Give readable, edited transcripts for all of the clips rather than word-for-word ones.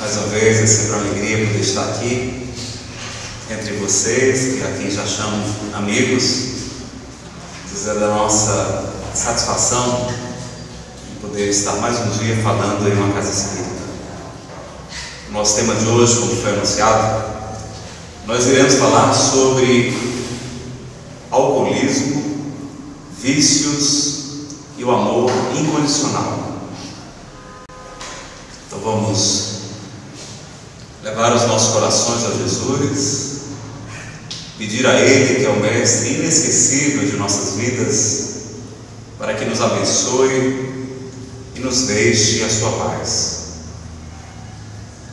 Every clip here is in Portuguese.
Mais uma vez, é sempre uma alegria poder estar aqui entre vocês, que a quem já chamo amigos, dizer da nossa satisfação de poder estar mais um dia falando em uma casa espírita. O nosso tema de hoje, como foi anunciado, nós iremos falar sobre alcoolismo, vícios e o amor incondicional. Então vamos levar os nossos corações a Jesus, pedir a Ele, que é o Mestre inesquecível de nossas vidas, para que nos abençoe e nos deixe a sua paz.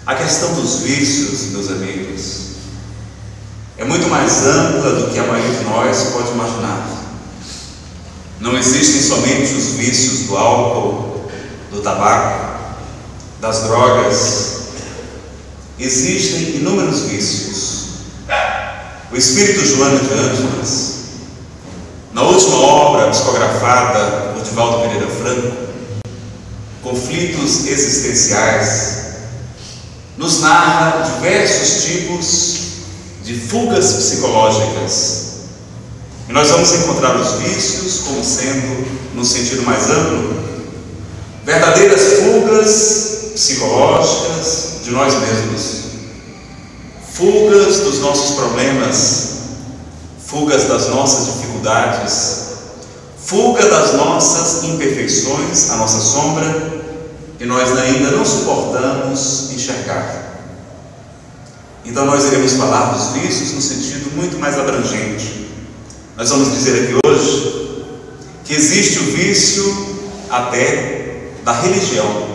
A questão dos vícios, meus amigos, é muito mais ampla do que a maioria de nós pode imaginar. Não existem somente os vícios do álcool, do tabaco, das drogas. Existem inúmeros vícios. O espírito Joana de Ângeles, na última obra psicografada por Divaldo Pereira Franco, Conflitos Existenciais, nos narra diversos tipos de fugas psicológicas. E nós vamos encontrar os vícios como sendo, no sentido mais amplo, verdadeiras fugas psicológicas de nós mesmos, fugas dos nossos problemas, fugas das nossas dificuldades, fuga das nossas imperfeições, a nossa sombra, que nós ainda não suportamos enxergar. Então nós iremos falar dos vícios no sentido muito mais abrangente. Nós vamos dizer aqui hoje que existe o vício até da religião.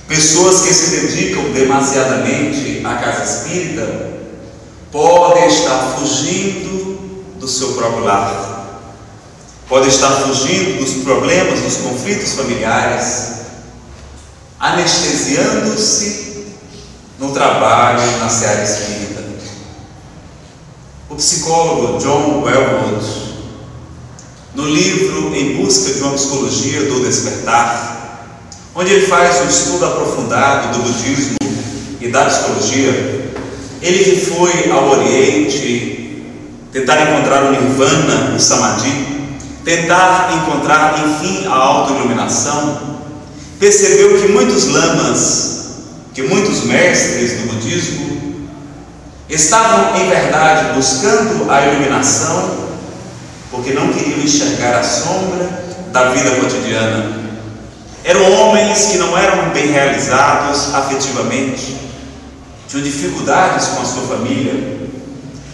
Pessoas que se dedicam demasiadamente à casa espírita podem estar fugindo do seu próprio lar, podem estar fugindo dos problemas, dos conflitos familiares, anestesiando-se no trabalho na seara espírita. O psicólogo John Welwood, no livro Em Busca de uma Psicologia do Despertar, onde ele faz um estudo aprofundado do budismo e da psicologia, ele que foi ao Oriente tentar encontrar o Nirvana, o Samadhi, tentar encontrar, enfim, a autoiluminação, percebeu que muitos lamas, que muitos mestres do budismo estavam, em verdade, buscando a iluminação porque não queriam enxergar a sombra da vida cotidiana. Eram homens que não eram bem realizados afetivamente, tinham dificuldades com a sua família,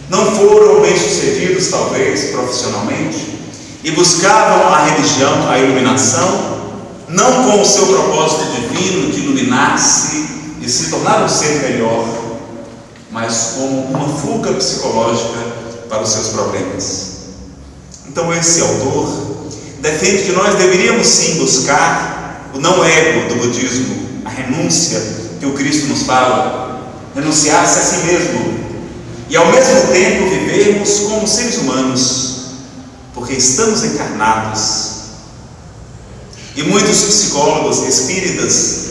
não foram bem-sucedidos, talvez, profissionalmente, e buscavam a religião, a iluminação, não com o seu propósito divino de iluminar-se, de se tornar um ser melhor, mas como uma fuga psicológica para os seus problemas. Então esse autor defende que nós deveríamos sim buscar o não-ego do budismo, a renúncia que o Cristo nos fala, renunciar-se a si mesmo, e ao mesmo tempo vivermos como seres humanos, porque estamos encarnados. E muitos psicólogos espíritas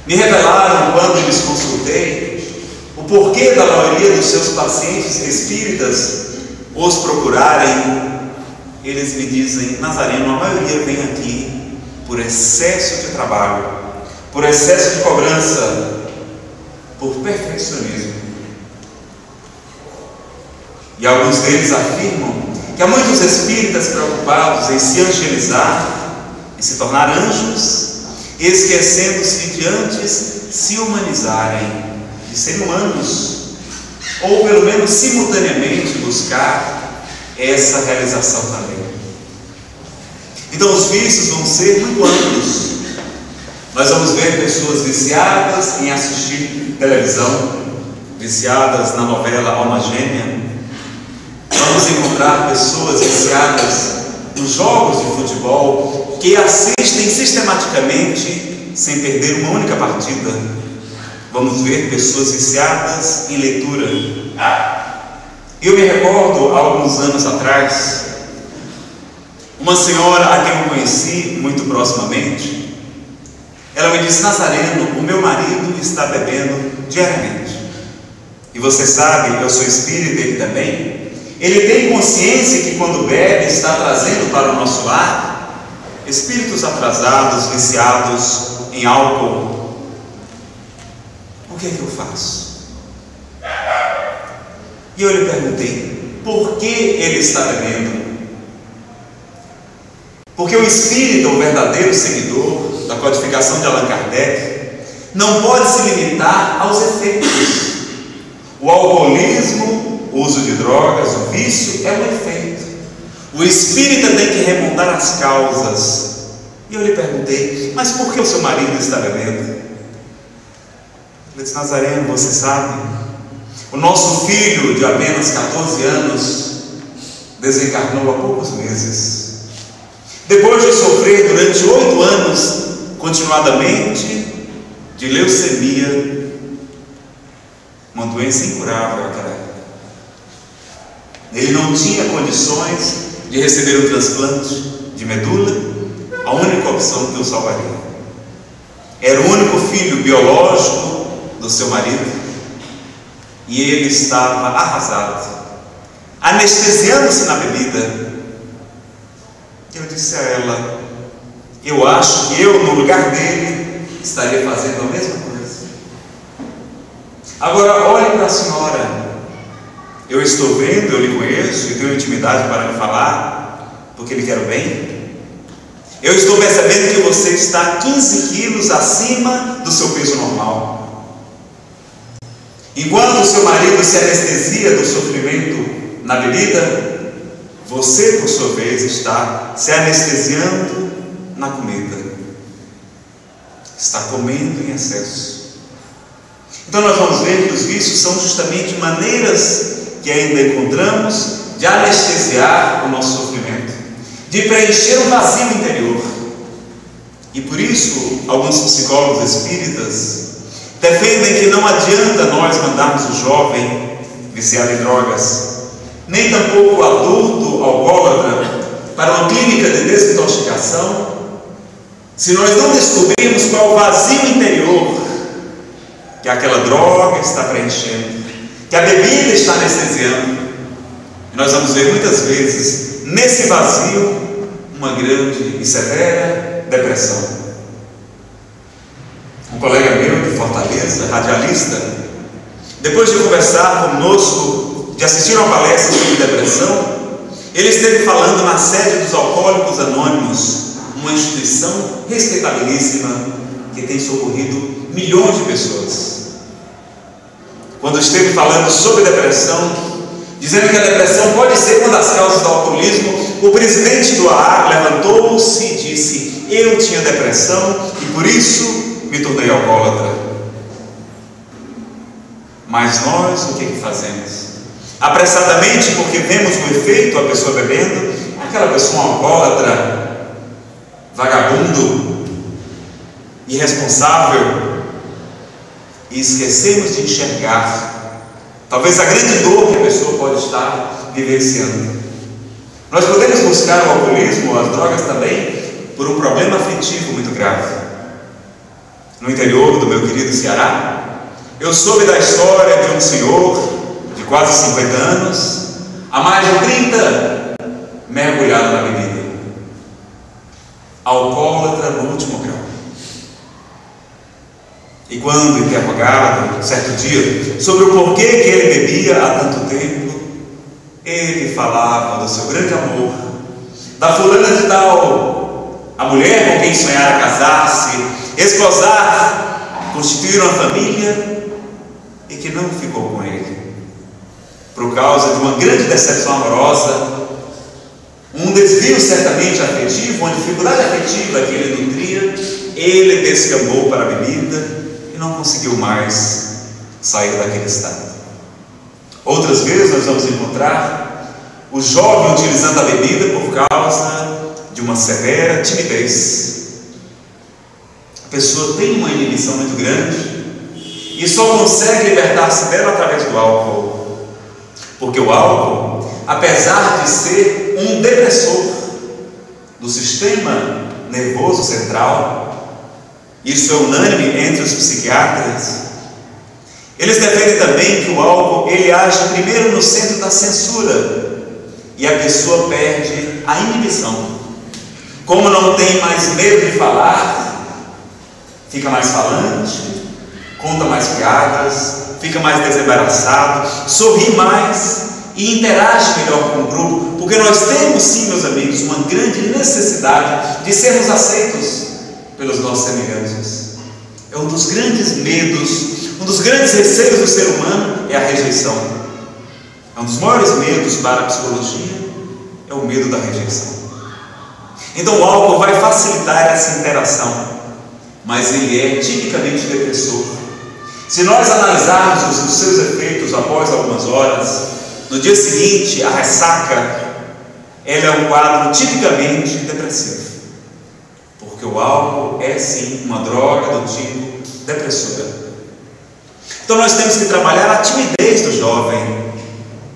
me revelaram, quando lhes consultei, o porquê da maioria dos seus pacientes espíritas os procurarem. Eles me dizem: Nazareno, a maioria vem aqui por excesso de trabalho, por excesso de cobrança, por perfeccionismo. E alguns deles afirmam que há muitos espíritas preocupados em se angelizar, em se tornar anjos, esquecendo-se de antes se humanizarem, de serem humanos, ou pelo menos simultaneamente buscar essa realização também. Então os vícios vão ser muito amplos. Nós vamos ver pessoas viciadas em assistir televisão, viciadas na novela Alma Gêmea. Vamos encontrar pessoas viciadas nos jogos de futebol, que assistem sistematicamente sem perder uma única partida. Vamos ver pessoas viciadas em leitura. Eu me recordo, há alguns anos atrás, uma senhora a quem eu conheci muito proximamente. Ela me disse: Nazareno, o meu marido está bebendo diariamente. E você sabe, eu sou espírita, ele também. Ele tem consciência que quando bebe está trazendo para o nosso lar espíritos atrasados, viciados em álcool. O que é que eu faço? E eu lhe perguntei: por que ele está bebendo? Porque o espírita, o verdadeiro seguidor da codificação de Allan Kardec, não pode se limitar aos efeitos. O alcoolismo, o uso de drogas, o vício é um efeito. O espírita tem que remontar as causas. E eu lhe perguntei: mas por que o seu marido está bebendo? Ele disse: Nazareno, você sabe, o nosso filho de apenas 14 anos desencarnou há poucos meses. Depois de sofrer durante 8 anos continuadamente de leucemia, uma doença incurável naquela época. Ele não tinha condições de receber um transplante de medula, a única opção que o salvaria. Era o único filho biológico do seu marido e ele estava arrasado, anestesiando-se na bebida. Eu disse a ela: eu acho que eu, no lugar dele, estaria fazendo a mesma coisa. Agora, olhe para a senhora. Eu estou vendo, eu lhe conheço e tenho intimidade para lhe falar, porque lhe quero bem. Eu estou percebendo que você está 15 quilos acima do seu peso normal. Enquanto o seu marido se anestesia do sofrimento na bebida, você, por sua vez, está se anestesiando na comida. Está comendo em excesso. Então nós vamos ver que os vícios são justamente maneiras que ainda encontramos de anestesiar o nosso sofrimento, de preencher um vazio interior. E por isso, alguns psicólogos espíritas defendem que não adianta nós mandarmos o jovem viciado em drogas, nem tampouco o adulto alcoólatra para uma clínica de desintoxicação, se nós não descobrirmos qual o vazio interior que aquela droga está preenchendo, que a bebida está anestesiando. E nós vamos ver muitas vezes nesse vazio uma grande e severa depressão. Um colega meu de Fortaleza, radialista, depois de conversar conosco, de assistir a uma palestra sobre depressão, ele esteve falando na sede dos Alcoólicos Anônimos, uma instituição respeitabilíssima que tem socorrido milhões de pessoas. Quando esteve falando sobre depressão, dizendo que a depressão pode ser uma das causas do alcoolismo, o presidente do AA levantou-se e disse: eu tinha depressão e por isso me tornei alcoólatra. Mas nós o que fazemos? Apressadamente, porque vemos o efeito, a pessoa bebendo, aquela pessoa alcoólatra, vagabundo, irresponsável, e esquecemos de enxergar talvez a grande dor que a pessoa pode estar vivenciando. Nós podemos buscar o alcoolismo, as drogas também, por um problema afetivo muito grave. No interior do meu querido Ceará, eu soube da história de um senhor de quase 50 anos, há mais de 30, mergulhado na bebida, alcoólatra no último grau. E quando interrogado, certo dia, sobre o porquê que ele bebia há tanto tempo, ele falava do seu grande amor, da fulana de tal, a mulher com quem sonhara casar-se, esposar, constituir uma família, e que não ficou com ele, por causa de uma grande decepção amorosa, um desvio certamente afetivo, uma dificuldade afetiva que ele nutria, ele descambou para a bebida, não conseguiu mais sair daquele estado. Outras vezes nós vamos encontrar o jovem utilizando a bebida por causa de uma severa timidez. A pessoa tem uma inibição muito grande e só consegue libertar-se dela através do álcool, porque o álcool, apesar de ser um depressor do sistema nervoso central, Isso é unânime entre os psiquiatras. Eles defendem também que o álcool ele age primeiro no centro da censura e a pessoa perde a inibição. Como não tem mais medo de falar, fica mais falante, conta mais piadas, fica mais desembaraçado, sorri mais e interage melhor com o grupo, porque nós temos sim, meus amigos, uma grande necessidade de sermos aceitos pelos nossos semelhantes. É um dos grandes medos, um dos grandes receios do ser humano é a rejeição. É um dos maiores medos para a psicologia, é o medo da rejeição. Então o álcool vai facilitar essa interação, mas ele é tipicamente depressor. Se nós analisarmos os seus efeitos após algumas horas, no dia seguinte, a ressaca, ela é um quadro tipicamente depressivo, porque o álcool é sim uma droga do tipo depressora. Então nós temos que trabalhar a timidez do jovem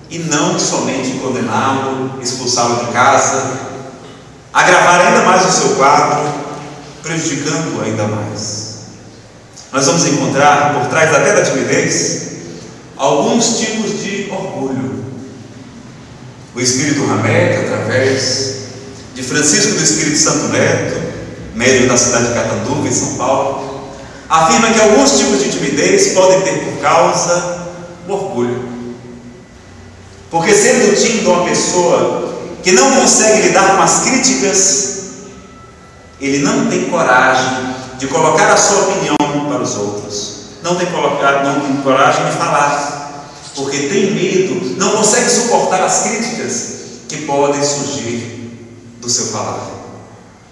e não somente condená-lo, expulsá-lo de casa, agravar ainda mais o seu quadro, prejudicando-o ainda mais. Nós vamos encontrar por trás até da timidez alguns tipos de orgulho. O Espírito Rameca, através de Francisco do Espírito Santo Neto, médium da cidade de Catanduva, em São Paulo, afirma que alguns tipos de timidez podem ter por causa o orgulho. Porque sendo tímido uma pessoa que não consegue lidar com as críticas, ele não tem coragem de colocar a sua opinião para os outros, não tem coragem de falar, porque tem medo, não consegue suportar as críticas que podem surgir do seu falar.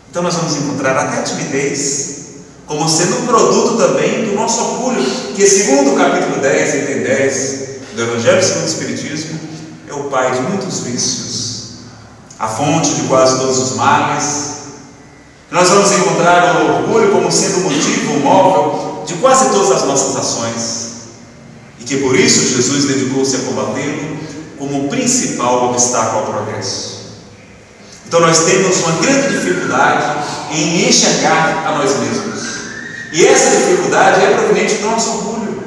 Então nós vamos encontrar até a timidez como sendo um produto também do nosso orgulho, que segundo o capítulo 10, item 10 do Evangelho segundo o Espiritismo, é o pai de muitos vícios, a fonte de quase todos os males. Nós vamos encontrar o orgulho como sendo o motivo, o móvel de quase todas as nossas ações, e que por isso Jesus dedicou-se a combatê-lo como o principal obstáculo ao progresso. Então nós temos uma grande dificuldade em enxergar a nós mesmos, e essa dificuldade é proveniente do nosso orgulho.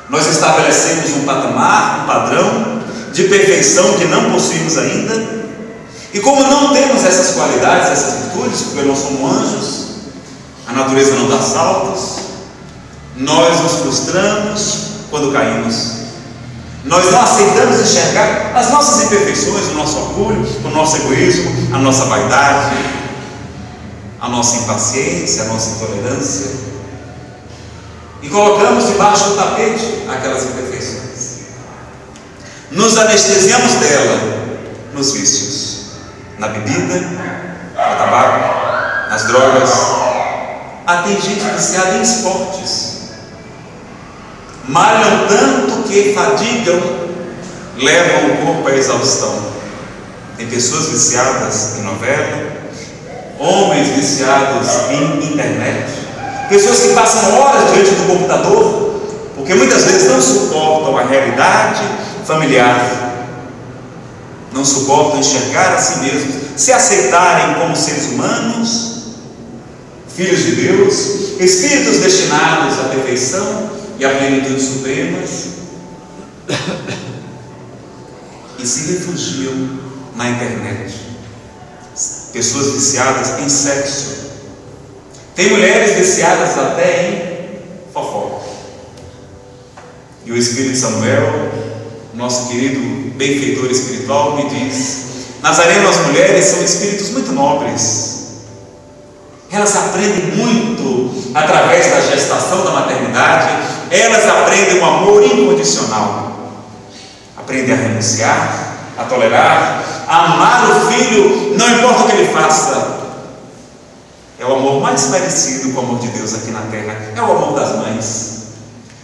Nós estabelecemos um patamar, um padrão de perfeição que não possuímos ainda, e como não temos essas qualidades, essas virtudes, porque nós somos anjos, a natureza não dá saltos, nós nos frustramos quando caímos, nós não aceitamos enxergar as nossas imperfeições, o nosso orgulho, o nosso egoísmo, a nossa vaidade, a nossa impaciência, a nossa intolerância, e colocamos debaixo do tapete aquelas imperfeições, nos anestesiamos dela nos vícios, na bebida, no tabaco, nas drogas. Tem gente viciada em esportes, malham tanto que fadigam, levam o corpo à exaustão. Tem pessoas viciadas em novela, homens viciados em internet, pessoas que passam horas diante do computador, porque muitas vezes não suportam a realidade familiar, não suportam enxergar a si mesmos, se aceitarem como seres humanos, filhos de Deus, espíritos destinados à perfeição e à plenitude supremas, e se refugiam na internet. Pessoas viciadas em sexo, tem mulheres viciadas até em fofoca. E o Espírito Samuel, nosso querido benfeitor espiritual, me diz: Nazareno, as mulheres são espíritos muito nobres, elas aprendem muito através da gestação, da maternidade, elas aprendem o amor incondicional, aprendem a renunciar, a tolerar, a amar o filho, não importa o que ele faça. É o amor mais parecido com o amor de Deus aqui na terra, é o amor das mães.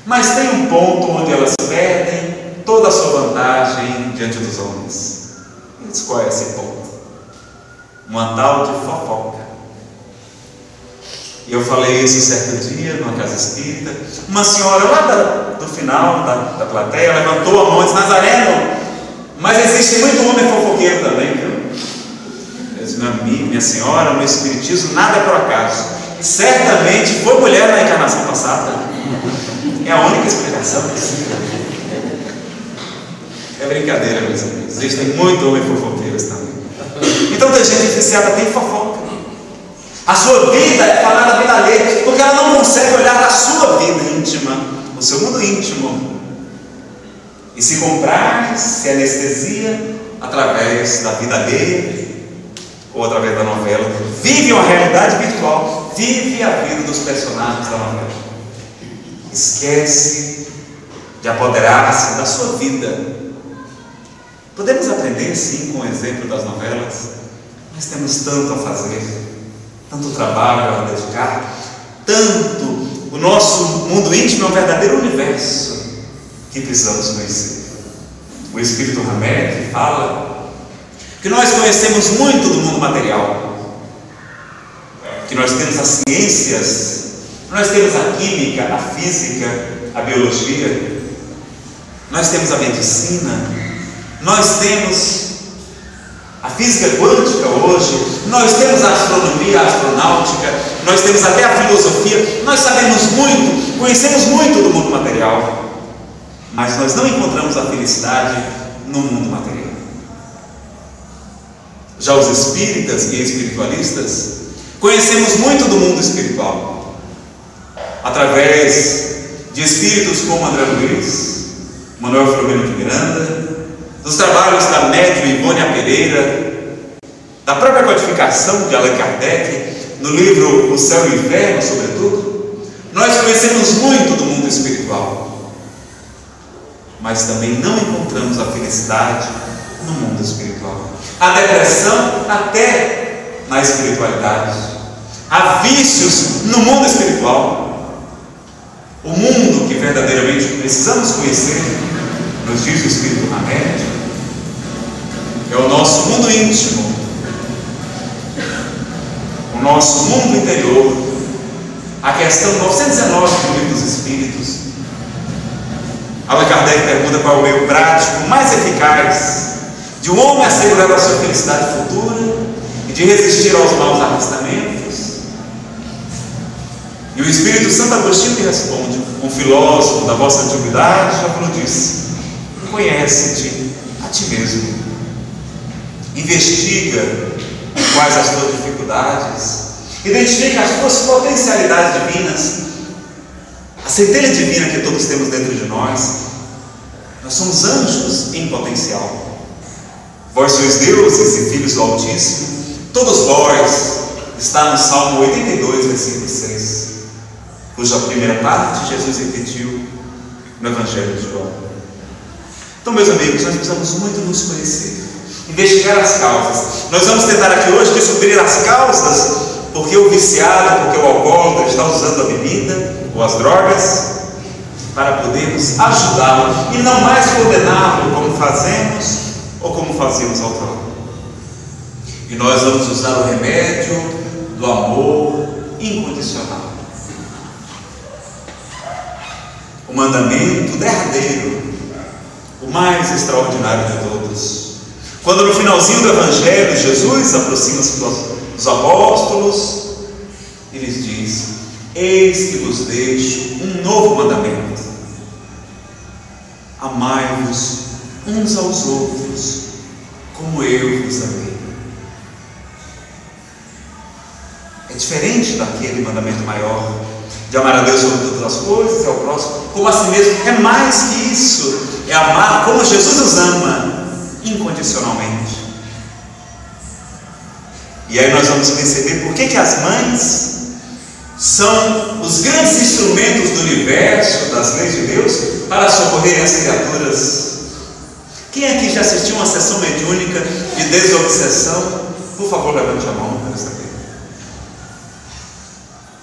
Mas tem um ponto onde elas perdem toda a sua vantagem diante dos homens. E qual é esse ponto? Uma tal de fofoca. E eu falei isso certo dia, numa casa espírita. Uma senhora lá do final da plateia levantou a mão e disse: Nazareno, mas existe muito homem fofoqueiro também, viu? Eu disse: minha senhora, no espiritismo nada é por acaso. certamente foi mulher na encarnação passada. É a única explicação possível. É brincadeira, meus amigos. Existem muito homens fofoceiros também. Então tem gente viciada, tem fofoca. A sua vida é falar da vida alheia, porque ela não consegue olhar para a sua vida íntima, o seu mundo íntimo, e se comprar, se anestesia através da vida alheia ou através da novela. Vive uma realidade virtual, vive a vida dos personagens da novela. Esquece de apoderar-se da sua vida. Podemos aprender sim com o exemplo das novelas, mas temos tanto a fazer, tanto trabalho a dedicar, tanto o nosso mundo íntimo é um verdadeiro universo que precisamos conhecer. O Espírito Hamed fala que nós conhecemos muito do mundo material, que nós temos as ciências, nós temos a química, a física, a biologia, nós temos a medicina, nós temos a física quântica hoje, nós temos a astronomia, a astronáutica, nós temos até a filosofia, nós sabemos muito, conhecemos muito do mundo material, mas nós não encontramos a felicidade no mundo material. Já os espíritas e espiritualistas conhecemos muito do mundo espiritual, através de espíritos como André Luiz, Manuel Filomeno de Miranda, dos trabalhos da médium Ivônia Pereira, da própria codificação de Allan Kardec, no livro O Céu e o Inferno, sobretudo. Nós conhecemos muito do mundo espiritual, mas também não encontramos a felicidade no mundo espiritual. A depressão até na espiritualidade. Há vícios no mundo espiritual. O mundo que verdadeiramente precisamos conhecer, nos diz o Espírito Hamed, é o nosso mundo íntimo, o nosso mundo interior. A questão 919 do Livro dos Espíritos, Allan Kardec pergunta qual é o meio prático mais eficaz de um homem assegurar a sua felicidade futura e de resistir aos maus arrastamentos. E o Espírito Santo Agostinho lhe responde: um filósofo da vossa antiguidade já vos disse, conhece-te a ti mesmo, investiga quais as tuas dificuldades, identifica as tuas potencialidades divinas, a centelha divina que todos temos dentro de nós. Nós somos anjos em potencial. Vós sois deuses e filhos do Altíssimo, todos vós, está no Salmo 82, versículo 6, cuja primeira parte Jesus repetiu no Evangelho de João. Então, meus amigos, nós precisamos muito nos conhecer, investigar as causas. Nós vamos tentar aqui hoje descobrir as causas porque o viciado, porque o alcoólatra está usando a bebida ou as drogas, para podermos ajudá-lo e não mais condená-lo como fazemos ou como fazíamos outrora. E nós vamos usar o remédio do amor incondicional, o mandamento derradeiro, o mais extraordinário de todos. Quando no finalzinho do Evangelho Jesus aproxima-se dos apóstolos e lhes diz: eis que vos deixo um novo mandamento, amai-vos uns aos outros como eu vos amei. É diferente daquele mandamento maior de amar a Deus sobre todas as coisas e ao próximo como a si mesmo. É mais que isso, é amar como Jesus nos ama, incondicionalmente. E aí nós vamos perceber por que as mães são os grandes instrumentos do universo, das leis de Deus, para socorrerem as criaturas. Quem aqui já assistiu uma sessão mediúnica de desobsessão? Por favor, levante a mão para saber.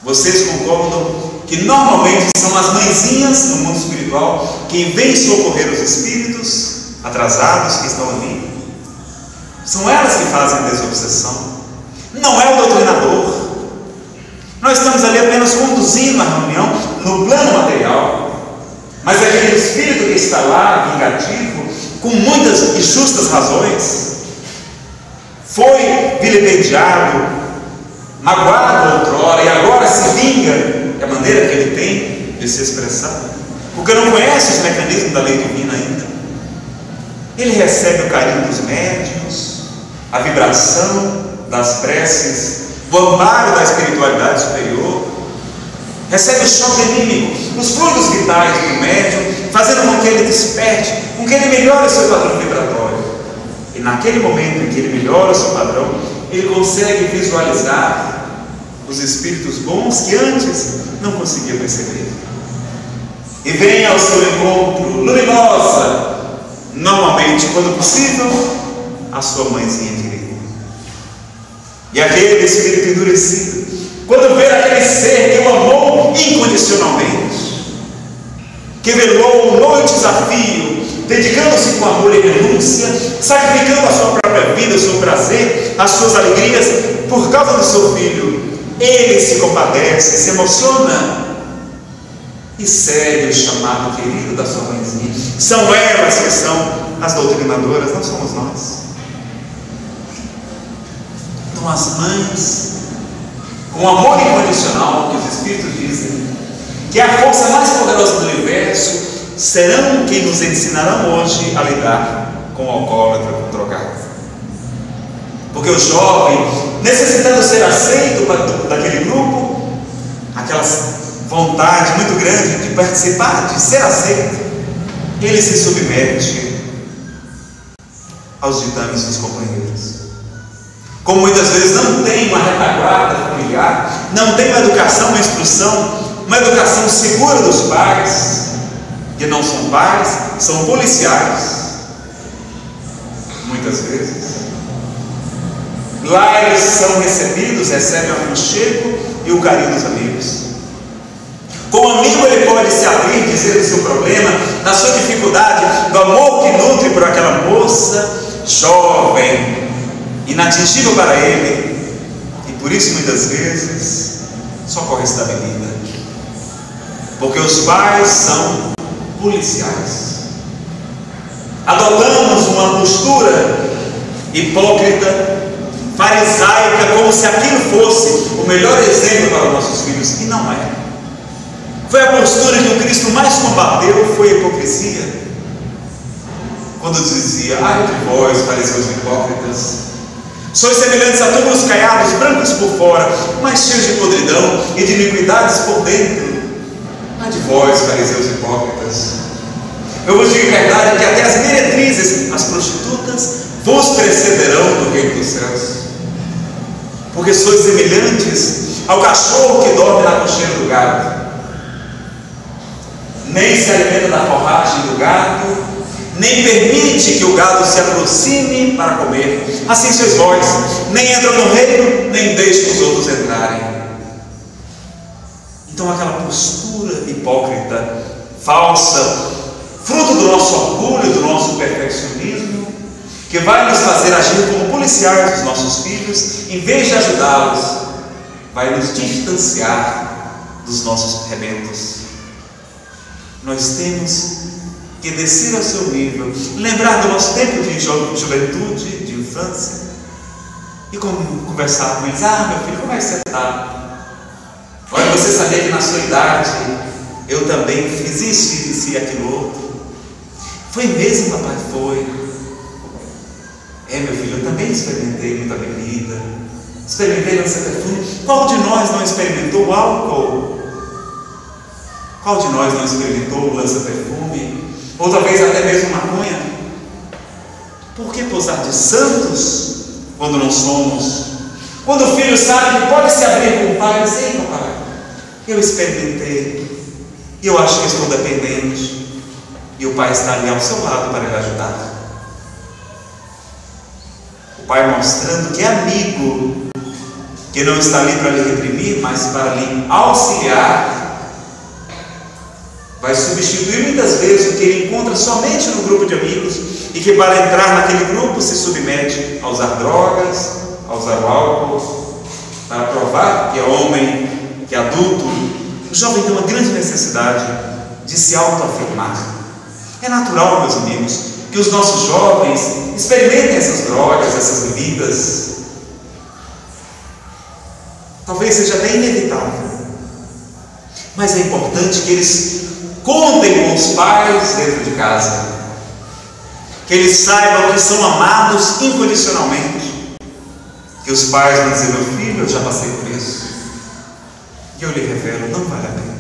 Vocês concordam que normalmente são as mãezinhas no mundo espiritual quem vem socorrer os espíritos atrasados que estão ali? São elas que fazem a desobsessão, não é o doutrinador. Nós estamos ali apenas conduzindo a reunião no plano material, mas aquele espírito que está lá, vingativo, com muitas e justas razões, foi vilipendiado, magoado outrora e agora se vinga, é a maneira que ele tem de se expressar, porque não conhece os mecanismos da lei divina ainda. Ele recebe o carinho dos médiuns, a vibração das preces, o amparo da espiritualidade superior, recebe o choque anímico, os fluidos vitais do médium, fazendo com que ele desperte, com que ele melhore o seu padrão vibratório. E naquele momento em que ele melhora o seu padrão, ele consegue visualizar os espíritos bons que antes não conseguia perceber. E vem ao seu encontro luminosa, normalmente, quando possível, a sua mãezinha querida. E aquele espírito endurecido, quando vê aquele ser que o amou incondicionalmente, que velou noites a fio, dedicando-se com amor e renúncia, sacrificando a sua própria vida, o seu prazer, as suas alegrias, por causa do seu filho, ele se compadece, se emociona e segue o chamado querido da sua mãezinha. São elas que são as doutrinadoras, não somos nós. Então as mães, com amor incondicional, que os Espíritos dizem que é a força mais poderosa do universo, serão quem nos ensinarão hoje a lidar com o alcoólatra, com o drogado. Porque o jovem, necessitando ser aceito daquele grupo, aquela vontade muito grande de participar, de ser aceito, ele se submete aos ditames dos companheiros. Como muitas vezes não tem uma retaguarda familiar, não tem uma educação, uma instrução, uma educação segura dos pais, que não são pais, são policiais, muitas vezes. Lá eles são recebidos, recebem o aconchego e o carinho dos amigos. Com o amigo ele pode se abrir, dizer do seu problema, da sua dificuldade, do amor que nutre por aquela moça jovem, inatingível para ele, e por isso muitas vezes só corre-se da avenida, porque os pais são policiais. Adotamos uma postura hipócrita, farisaica, como se aquilo fosse o melhor exemplo para os nossos filhos, e não é. Foi a postura que o Cristo mais combateu, foi a hipocrisia, quando dizia: ai de vós, fariseus hipócritas, sois semelhantes a túmulos caiados, brancos por fora, mas cheios de podridão e de iniquidades por dentro. Ai de vós, fariseus hipócritas, eu vos digo a verdade, que até as meretrizes, as prostitutas, vos precederão no reino dos céus, porque sois semelhantes ao cachorro que dorme na cocheira do gado, nem se alimenta da forragem do gado, nem permite que o gado se aproxime para comer. Assim sois vós, nem entram no reino, nem deixam os outros entrarem. Então aquela postura hipócrita, falsa, fruto do nosso orgulho, do nosso perfeccionismo, que vai nos fazer agir como policiais dos nossos filhos, em vez de ajudá-los, vai nos distanciar dos nossos rebentos. Nós temos que descer ao seu nível, lembrar do nosso tempo de juventude, de infância, e conversar com eles: ah, meu filho, como é que você está? Olha, você sabia que na sua idade eu também fiz isso e aquilo outro? Foi mesmo, papai? Foi. É, meu filho, eu também experimentei muita bebida, experimentei lança-perfume. Qual de nós não experimentou o álcool? Qual de nós não experimentou o lança-perfume? Ou talvez até mesmo maconha? Por que posar de santos quando não somos? Quando o filho sabe que pode se abrir com o pai, diz: ei, papai, eu experimentei, e eu acho que estou dependente, e o pai está ali ao seu lado para lhe ajudar. O pai mostrando que é amigo, que não está ali para lhe reprimir, mas para lhe auxiliar. Vai substituir muitas vezes o que ele encontra somente no grupo de amigos, e que para entrar naquele grupo se submete a usar drogas, a usar o álcool, para provar que é homem, que é adulto. O jovem tem uma grande necessidade de se autoafirmar. É natural, meus amigos, que os nossos jovens experimentem essas drogas, essas bebidas. Talvez seja até inevitável. Mas é importante que eles contem com os pais dentro de casa. Que eles saibam que são amados incondicionalmente. Que os pais vão dizer: meu filho, eu já passei por isso. E eu lhe revelo, não vale a pena.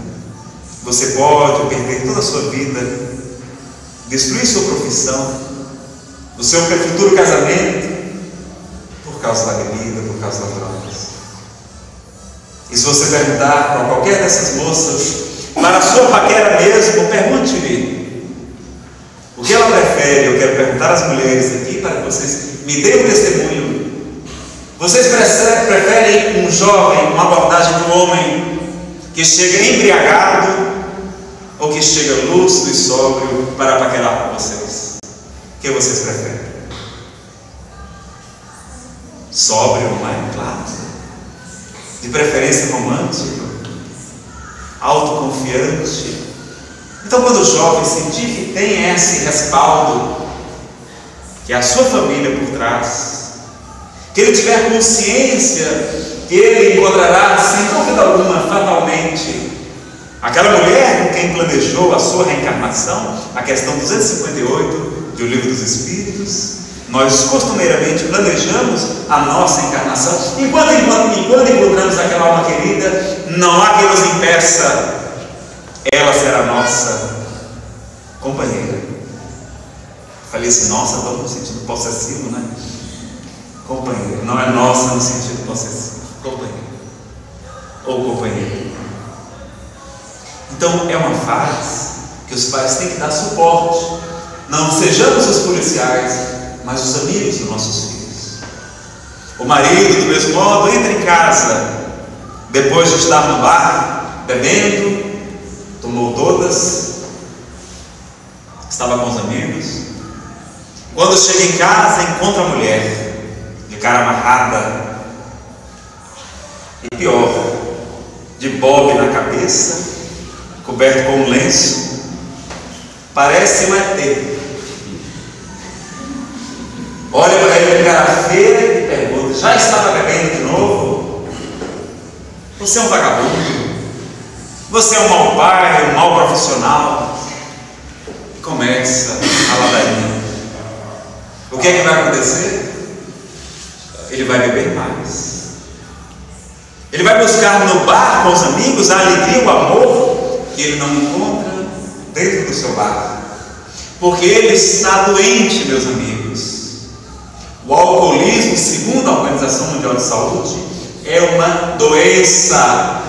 Você pode perder toda a sua vida, destruir sua profissão, o seu futuro casamento, por causa da bebida, por causa das drogas. E se você perguntar para qualquer dessas moças, para a sua paquera mesmo, pergunte-lhe o que ela prefere. Eu quero perguntar às mulheres aqui para que vocês me deem um testemunho. Vocês preferem um jovem, uma abordagem de um homem que chega embriagado, ou que chega lúcido e sóbrio para paquerar com vocês? O que vocês preferem? Sóbrio, não é? Claro. De preferência romântico, autoconfiante. Então, quando o jovem sentir que tem esse respaldo, que é a sua família por trás, que ele tiver consciência que ele encontrará, sem dúvida alguma, fatalmente, aquela mulher com quem planejou a sua reencarnação, a questão 258 de O Livro dos Espíritos, nós costumeiramente planejamos a nossa encarnação. Enquanto encontramos aquela alma querida, não há quem nos impeça. Ela será nossa companheira. Falei assim, nossa, no sentido possessivo, né? Companheira, não é nossa no sentido possessivo. Companheira ou companheiro. Então é uma fase que os pais têm que dar suporte. Não sejamos os policiais, mas os amigos dos nossos filhos. O marido, do mesmo modo, entra em casa depois de estar no bar, bebendo, tomou todas, estava com os amigos. Quando chega em casa, encontra a mulher de cara amarrada e pior, de bobe na cabeça, coberto com um lenço, parece um ET. Olha para ele garrafeira e pergunta: já estava bebendo de novo? Você é um vagabundo? Você é um mau pai, um mau profissional? Começa a ladainha. O que é que vai acontecer? Ele vai beber mais. Ele vai buscar no bar com os amigos a alegria, o amor que ele não encontra dentro do seu bar, porque ele está doente, meus amigos. O alcoolismo, segundo a Organização Mundial de Saúde, é uma doença,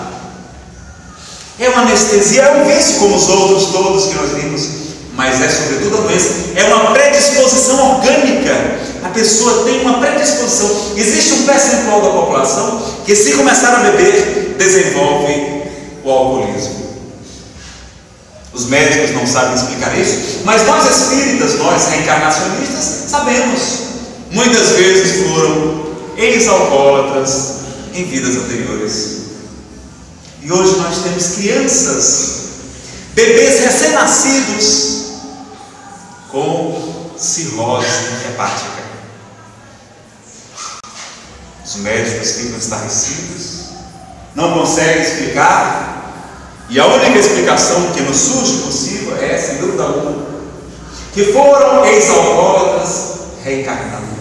é uma anestesia, é um vício como os outros todos que nós vimos, mas é sobretudo a doença, é uma predisposição orgânica. A pessoa tem uma predisposição. Existe um percentual da população que, se começar a beber, desenvolve o alcoolismo. Os médicos não sabem explicar isso, mas nós espíritas, nós reencarnacionistas, sabemos. Muitas vezes foram ex-alcoólatras em vidas anteriores. E hoje nós temos crianças, bebês recém-nascidos com cirrose hepática. Os médicos ficam estarrecidos, não conseguem explicar, e a única explicação que nos surge possível é, sem dúvida alguma, que foram ex-alcoólatras reencarnando.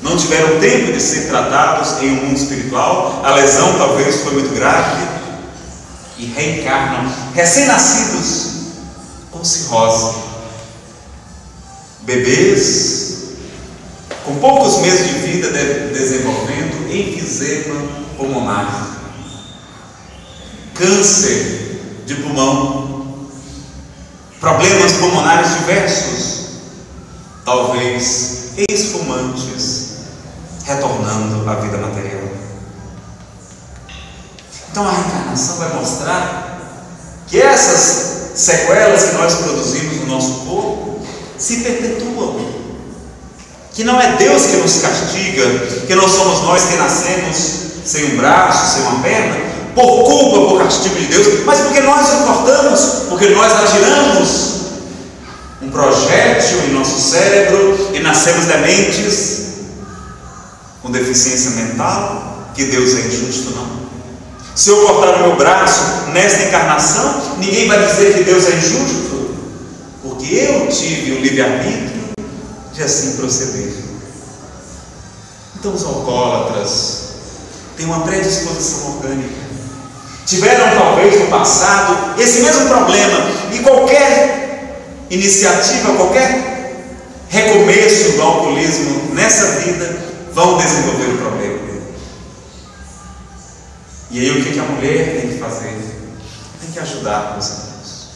Não tiveram tempo de ser tratados em um mundo espiritual, a lesão talvez foi muito grave, e reencarnam recém-nascidos com cirrose. Bebês com poucos meses de vida desenvolvendo enfisema pulmonar, câncer de pulmão, problemas pulmonares diversos, talvez ex-fumantes retornando à vida material. Então a reencarnação vai mostrar que essas sequelas que nós produzimos no nosso corpo se perpetuam, que não é Deus que nos castiga, que não somos nós que nascemos sem um braço, sem uma perna, por culpa, por castigo de Deus, mas porque nós nos cortamos, porque nós agiramos um projétil em nosso cérebro e nascemos dementes, com deficiência mental, que Deus é injusto, não. Se eu cortar o meu braço nesta encarnação, ninguém vai dizer que Deus é injusto, porque eu tive o livre-arbítrio de assim proceder. Então os alcoólatras têm uma predisposição orgânica. Tiveram talvez no passado esse mesmo problema, e qualquer iniciativa, qualquer recomeço do alcoolismo nessa vida vão desenvolver o problema. E aí o que a mulher tem que fazer? Tem que ajudar, meus irmãos.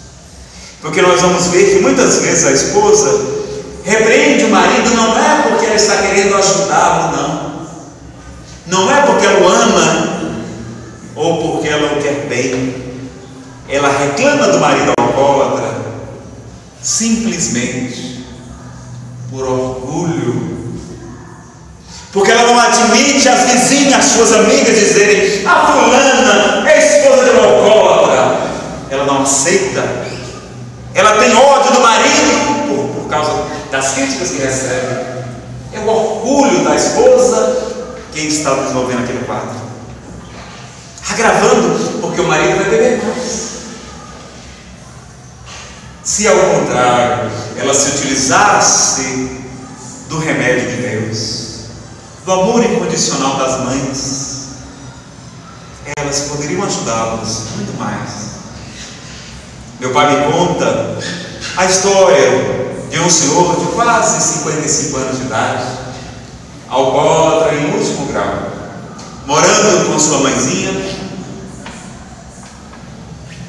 Porque nós vamos ver que muitas vezes a esposa repreende o marido, não é porque ela está querendo ajudá-lo, não. Não é porque ela o ama ou porque ela o quer bem. Ela reclama do marido alcoólatra simplesmente por orgulho. Porque ela não admite as vizinhas, as suas amigas dizerem: a fulana é esposa de um alcoólatra. Ela não aceita. Ela tem ódio do marido por causa das críticas que recebe. É o orgulho da esposa quem está desenvolvendo aquele quadro. Agravando, porque o marido vai beber mais. Se ao contrário, ela se utilizasse do remédio de Deus, do amor incondicional das mães, elas poderiam ajudá-los muito mais. Meu pai me conta a história de um senhor de quase 55 anos de idade, alcoólatra em último grau, morando com sua mãezinha.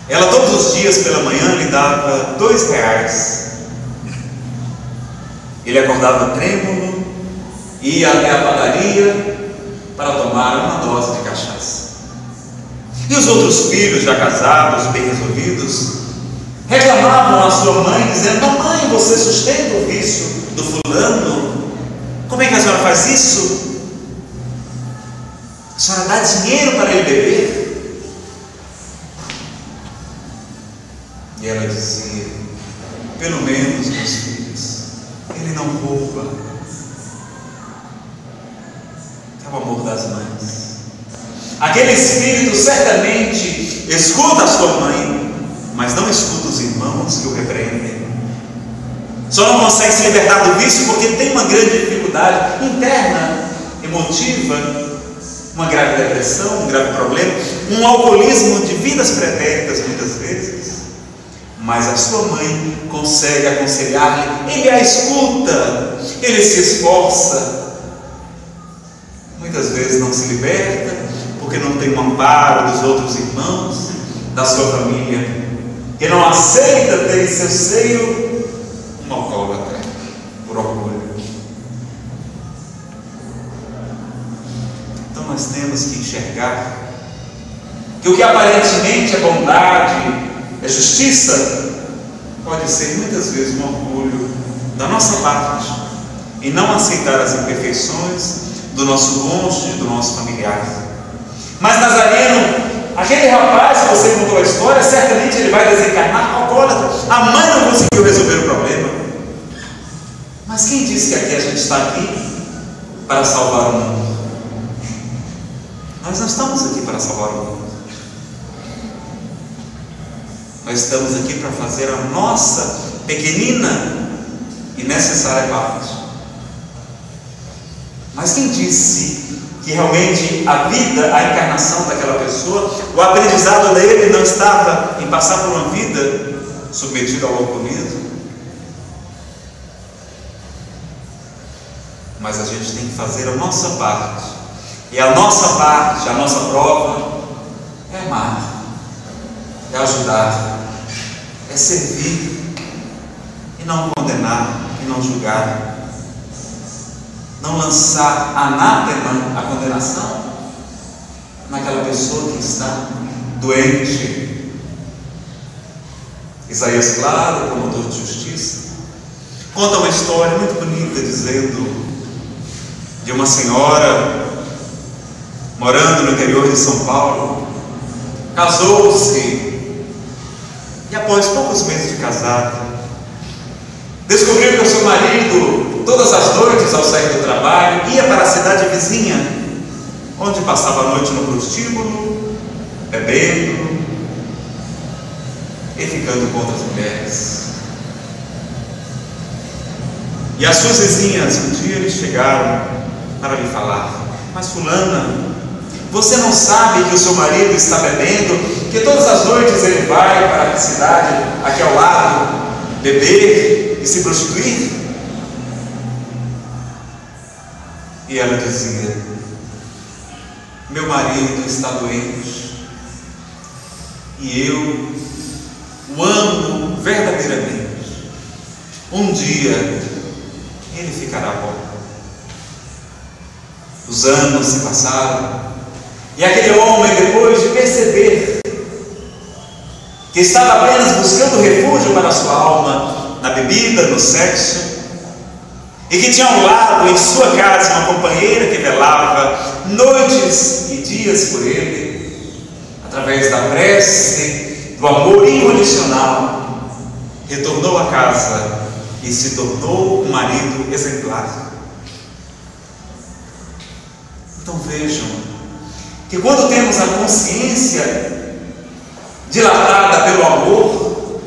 Ela todos os dias pela manhã lhe dava R$2. Ele acordava trêmulo, ia até a padaria para tomar uma dose de cachaça. E os outros filhos, já casados, bem resolvidos, reclamavam à sua mãe, dizendo: mamãe, você sustenta o vício do fulano? Como é que a senhora faz isso? A senhora dá dinheiro para ele beber? E ela dizia: pelo menos, meus filhos, ele não rouba. É o amor das mães. Aquele espírito certamente escuta a sua mãe, mas não escuta os irmãos que o repreendem. Só não consegue se libertar do vício porque tem uma grande dificuldade interna, emotiva, uma grave depressão, um grave problema, um alcoolismo de vidas pretéritas muitas vezes. Mas a sua mãe consegue aconselhar-lhe, ele a escuta, ele se esforça. Muitas vezes não se liberta, porque não tem o amparo dos outros irmãos, da sua família, que não aceita ter em seu seio um alcoólatra, por orgulho. Então nós temos que enxergar que o que aparentemente é bondade, é justiça, pode ser muitas vezes um orgulho da nossa parte, e não aceitar as imperfeições do nosso cônjuge, do nosso familiar. Mas Nazareno, aquele rapaz que você contou a história, certamente ele vai desencarnar alcoólatra. A mãe não conseguiu resolver o problema. Mas quem disse que aqui a gente está aqui para salvar o mundo? Nós não estamos aqui para salvar o mundo. Nós estamos aqui para fazer a nossa pequenina e necessária parte. Mas quem disse que realmente a vida, a encarnação daquela pessoa, o aprendizado dele não estava em passar por uma vida submetida ao alcoolismo? Mas a gente tem que fazer a nossa parte. E a nossa parte, a nossa prova, é amar, é ajudar, é servir, e não condenar, e não julgar. Não lançar anátema, a condenação, naquela pessoa que está doente. Isaías Claro, promotor de justiça, conta uma história muito bonita, dizendo de uma senhora morando no interior de São Paulo, casou-se e após poucos meses de casada, descobriu que o seu marido, todas as noites ao sair do trabalho, ia para a cidade vizinha onde passava a noite no prostíbulo, bebendo e ficando com outras mulheres. E as suas vizinhas um dia lhe chegaram para lhe falar: mas fulana, você não sabe que o seu marido está bebendo, que todas as noites ele vai para a cidade aqui ao lado beber e se prostituir? E ela dizia: meu marido está doente e eu o amo verdadeiramente. Um dia ele ficará bom. Os anos se passaram e aquele homem, depois de perceber que estava apenas buscando refúgio para a sua alma na bebida, no sexo, e que tinha ao lado em sua casa uma companheira que velava noites e dias por ele, através da prece, do amor incondicional, retornou à casa e se tornou um marido exemplar. Então vejam que quando temos a consciência dilatada pelo amor,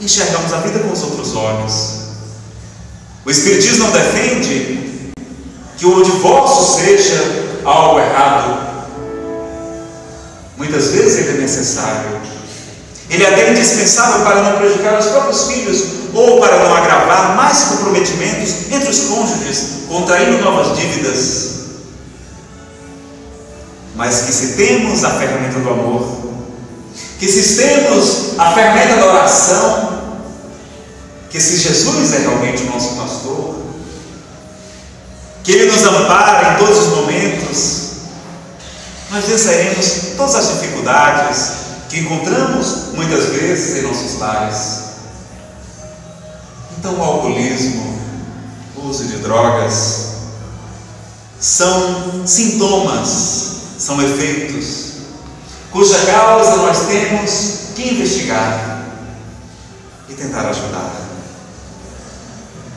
enxergamos a vida com os outros olhos. O Espiritismo não defende que o divórcio seja algo errado. Muitas vezes ele é necessário. Ele é até indispensável para não prejudicar os próprios filhos ou para não agravar mais comprometimentos entre os cônjuges, contraindo novas dívidas. Mas que se temos a ferramenta do amor, que se temos a ferramenta da oração, que se Jesus é realmente o nosso pastor, que Ele nos ampara em todos os momentos, nós venceremos todas as dificuldades que encontramos muitas vezes em nossos lares. Então o alcoolismo, o uso de drogas, são sintomas, são efeitos, cuja causa nós temos que investigar e tentar ajudar.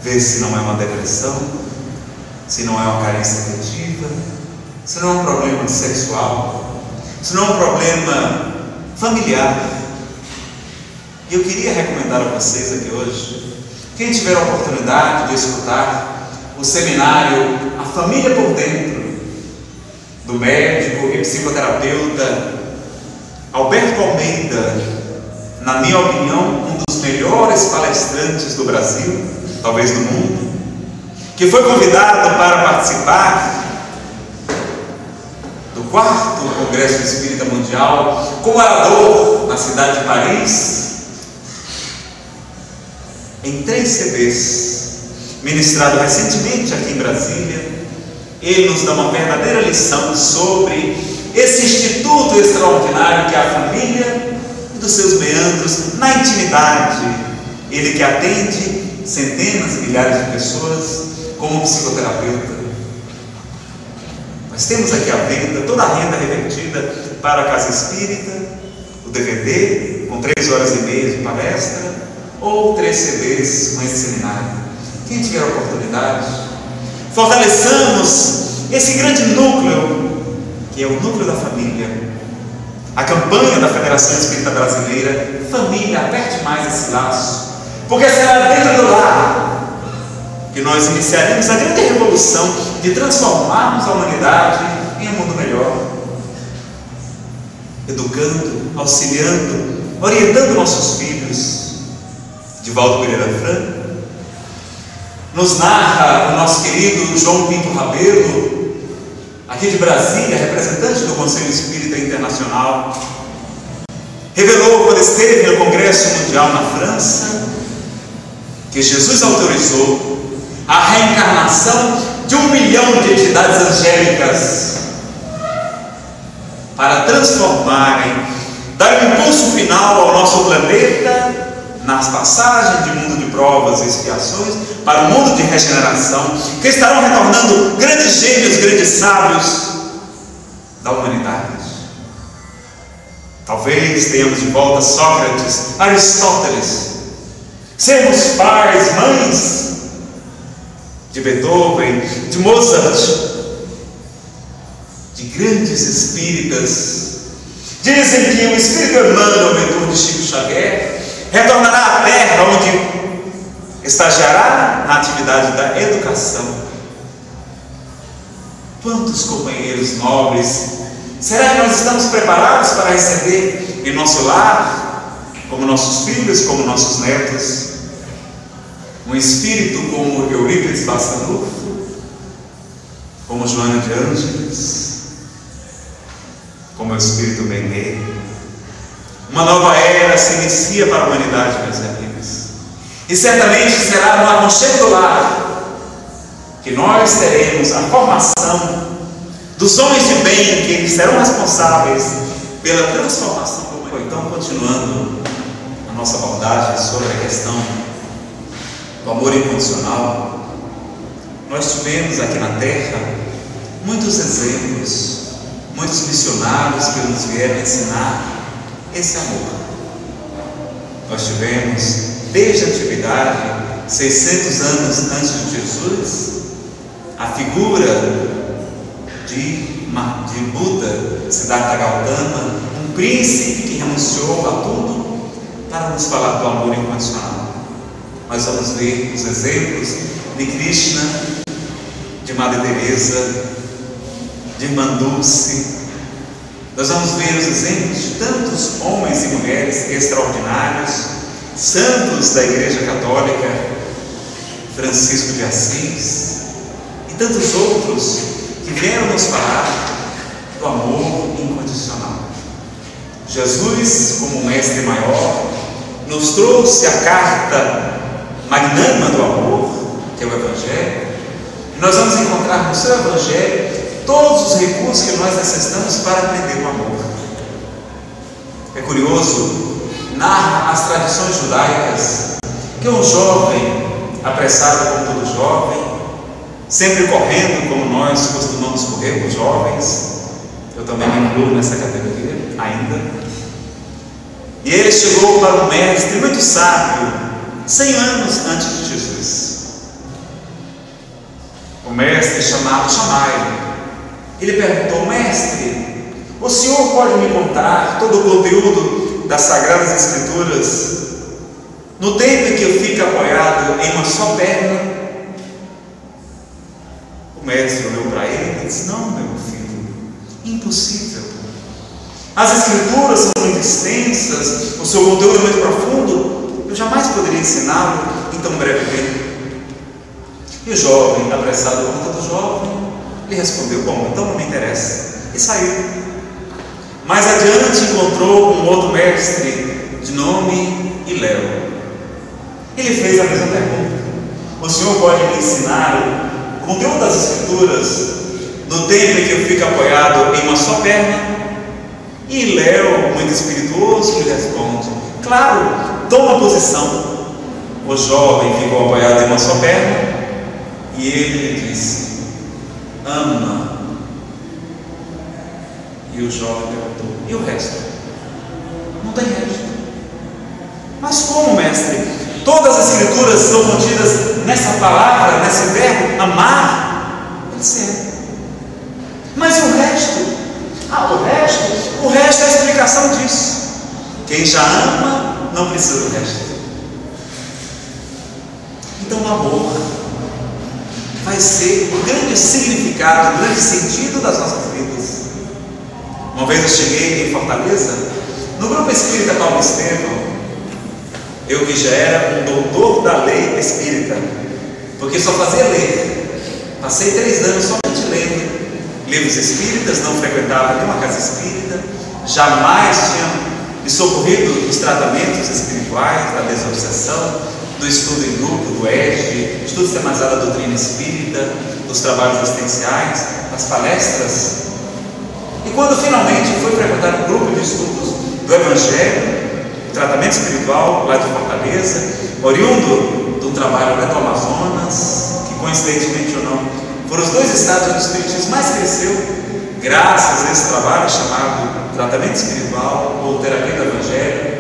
Ver se não é uma depressão, se não é uma carência afetiva, se não é um problema sexual, se não é um problema familiar. E eu queria recomendar a vocês aqui hoje, quem tiver a oportunidade de escutar o seminário A Família por Dentro, do médico e psicoterapeuta Alberto Almeida, na minha opinião, um dos melhores palestrantes do Brasil, talvez do mundo, que foi convidado para participar do 4º Congresso Espírita Mundial como orador na cidade de Paris, em 3 CDs, ministrado recentemente aqui em Brasília. Ele nos dá uma verdadeira lição sobre esse instituto extraordinário que é a família e dos seus meandros na intimidade. Ele que atende centenas e milhares de pessoas como psicoterapeuta. Nós temos aqui à venda toda a renda revertida para a Casa Espírita, o DVD com 3 horas e meia de palestra ou 3 CDs com esse seminário. Quem tiver a oportunidade, fortaleçamos esse grande núcleo, que é o núcleo da família. A campanha da Federação Espírita Brasileira: família, aperte mais esse laço, porque será dentro do lar que nós iniciaremos a grande revolução de transformarmos a humanidade em um mundo melhor, educando, auxiliando, orientando nossos filhos. Divaldo Pereira Franco nos narra o nosso querido João Pinto Rabelo, aqui de Brasília, representante do Conselho Espírita Internacional, revelou quando esteve no Congresso Mundial na França que Jesus autorizou a reencarnação de 1 milhão de entidades angélicas para transformarem, dar um impulso final ao nosso planeta nas passagens de mundo de provas e expiações para o mundo de regeneração, que estarão retornando grandes gênios, grandes sábios da humanidade. Talvez tenhamos de volta Sócrates, Aristóteles, sermos pais, mães de Beethoven, de Mozart, de grandes espíritas. Dizem que o espírito Emmanuel, mentor de Chico Xavier, retornará à Terra, onde estagiará na atividade da educação. Quantos companheiros nobres! Será que nós estamos preparados para receber em nosso lar, como nossos filhos, como nossos netos, um espírito como Eurípides Barçanufo, como Joana de Ângeles, como o espírito Benê? Uma nova era se inicia para a humanidade, meus amigos, e certamente será no aconchego do lar que nós teremos a formação dos homens de bem, que eles serão responsáveis pela transformação do mundo. Então, continuando a nossa abordagem sobre a questão do amor incondicional, nós tivemos aqui na Terra muitos exemplos, muitos missionários que nos vieram ensinar esse amor. Nós tivemos, desde a antiguidade, 600 anos antes de Jesus, a figura de Buda, Siddhartha Gautama, um príncipe que renunciou a tudo para nos falar do amor incondicional. Nós vamos ver os exemplos de Krishna, de Madre Teresa, de Irmã Dulce. Nós vamos ver os exemplos de tantos homens e mulheres extraordinários, santos da Igreja Católica, Francisco de Assis e tantos outros que vieram nos falar do amor incondicional. Jesus, como mestre maior, nos trouxe a carta magnânima do amor, que é o Evangelho, e nós vamos encontrar no seu Evangelho todos os recursos que nós necessitamos para aprender o amor. É curioso, narra as tradições judaicas que um jovem, apressado como todo jovem, sempre correndo como nós costumamos correr, os jovens, eu também me incluo nessa categoria ainda, e ele chegou para um mestre muito sábio, 100 anos antes de Jesus, o mestre chamado Shammai. Ele perguntou: mestre, o senhor pode me contar todo o conteúdo das Sagradas Escrituras no tempo em que eu fico apoiado em uma só perna? O mestre olhou para ele e disse: não, meu filho, impossível. As Escrituras são muito extensas, o seu conteúdo é muito profundo, eu jamais poderia ensiná-lo em tão breve tempo. E o jovem, apressado por conta do jovem, ele respondeu: bom, então não me interessa, e saiu. Mais adiante encontrou um outro mestre de nome Hilel. Ele fez a mesma pergunta: o senhor pode me ensinar o conteúdo das Escrituras no tempo em que eu fico apoiado em uma só perna? E Hilel, muito espirituoso, lhe responde: claro, toma posição. O jovem ficou apoiado em uma só perna e ele lhe disse: ama. E o jovem perguntou: e o resto? Não tem resto. Mas como, mestre? Todas as Escrituras são contidas nessa palavra, nesse verbo, amar? Ele disse: é. Mas e o resto? O resto é a explicação disso. Quem já ama não precisa do resto. Então o amor vai ser o grande significado, o grande sentido das nossas vidas. Uma vez eu cheguei em Fortaleza, no grupo espírita Paulo Estevão, eu que já era um doutor da lei espírita, porque só fazia ler. Passei 3 anos somente lendo livros espíritas, não frequentava nenhuma casa espírita, jamais tinha me socorrido dos tratamentos espirituais, da desobsessão, do estudo em grupo, do ESG, estudo sistematizado da doutrina espírita, dos trabalhos assistenciais, das palestras. E quando finalmente fui frequentar um grupo de estudos do Evangelho, do tratamento espiritual lá de Fortaleza, oriundo de um trabalho lá do Amazonas, que coincidentemente ou não, foram os 2 estados onde o espiritismo mais cresceu, graças a esse trabalho chamado tratamento espiritual ou terapia do Evangelho,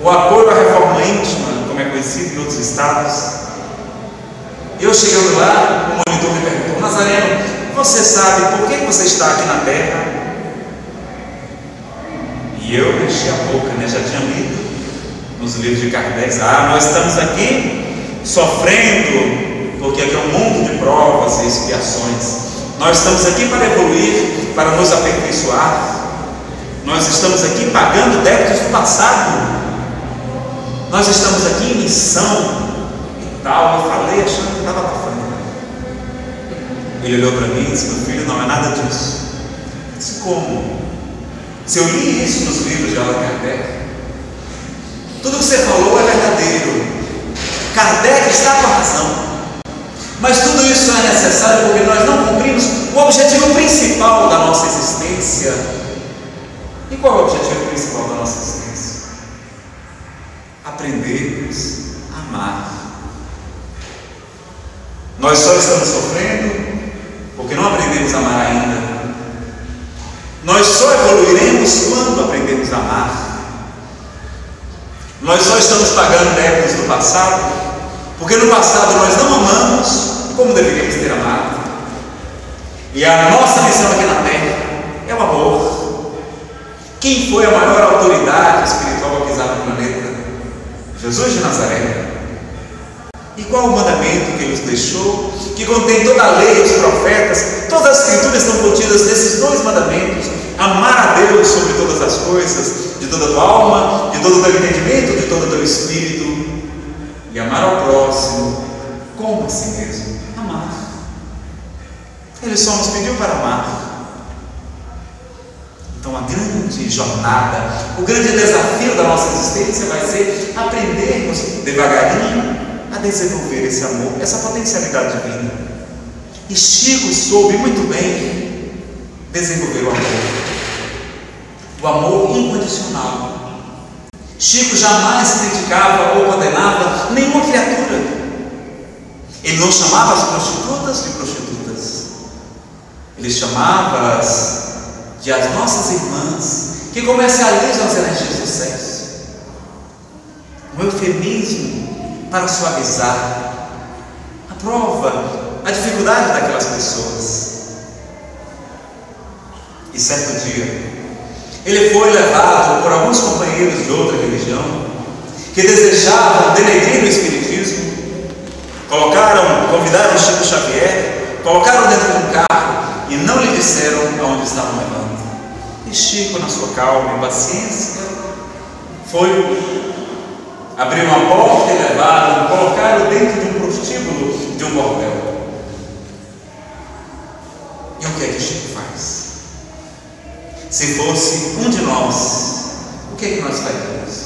o apoio à reforma íntima, como é conhecido em outros estados. Eu chegando lá, o monitor me perguntou: Nazareno, você sabe por que você está aqui na Terra? E eu enchi a boca, né? Já tinha lido nos livros de Kardec: nós estamos aqui sofrendo, porque aqui é um mundo de provas e expiações. Nós estamos aqui para evoluir, para nos aperfeiçoar. Nós estamos aqui pagando débitos do passado. Nós estamos aqui em missão e tal. Eu falei achando que estava abafando. Ele olhou para mim e disse: meu filho, não é nada disso. Eu disse: como? Se eu li isso nos livros de Allan Kardec, tudo que você falou é verdadeiro. Kardec está com a razão. Mas tudo isso é necessário porque nós não cumprimos o objetivo principal da nossa existência. E qual é o objetivo principal da nossa existência? Aprendermos a amar. Nós só estamos sofrendo porque não aprendemos a amar ainda. Nós só evoluiremos quando aprendemos a amar. Nós só estamos pagando débitos do passado porque no passado nós não amamos como deveríamos ter amado. E a nossa missão aqui na Terra é o amor. Quem foi a maior autoridade espiritual a pisar no planeta? Jesus de Nazaré. E qual o mandamento que ele nos deixou, que contém toda a lei, os profetas, todas as escrituras estão contidas nesses dois mandamentos: amar a Deus sobre todas as coisas, de toda a tua alma, de todo o teu entendimento, de todo o teu espírito, e amar ao próximo como a si mesmo. Amar. Ele só nos pediu para amar. Então a grande jornada, o grande desafio da nossa existência vai ser aprendermos devagarinho a desenvolver esse amor, essa potencialidade divina. E Chico soube muito bem desenvolver o amor incondicional. Chico jamais criticava ou condenava nenhuma criatura. Ele não chamava as prostitutas de prostitutas. Ele chamava-as de as nossas irmãs, que comercializam as energias do sexo. Um eufemismo para suavizar a prova, a dificuldade daquelas pessoas. E certo dia, ele foi levado por alguns companheiros de outra religião que desejavam denegrir o espiritismo. Convidaram Chico Xavier, colocaram dentro de um carro e não lhe disseram aonde estavam levando. E Chico, na sua calma e paciência, abriram uma porta e levaram, colocaram dentro de um prostíbulo de um bordel. E o que é que Chico faz? Se fosse um de nós, o que é que nós faríamos?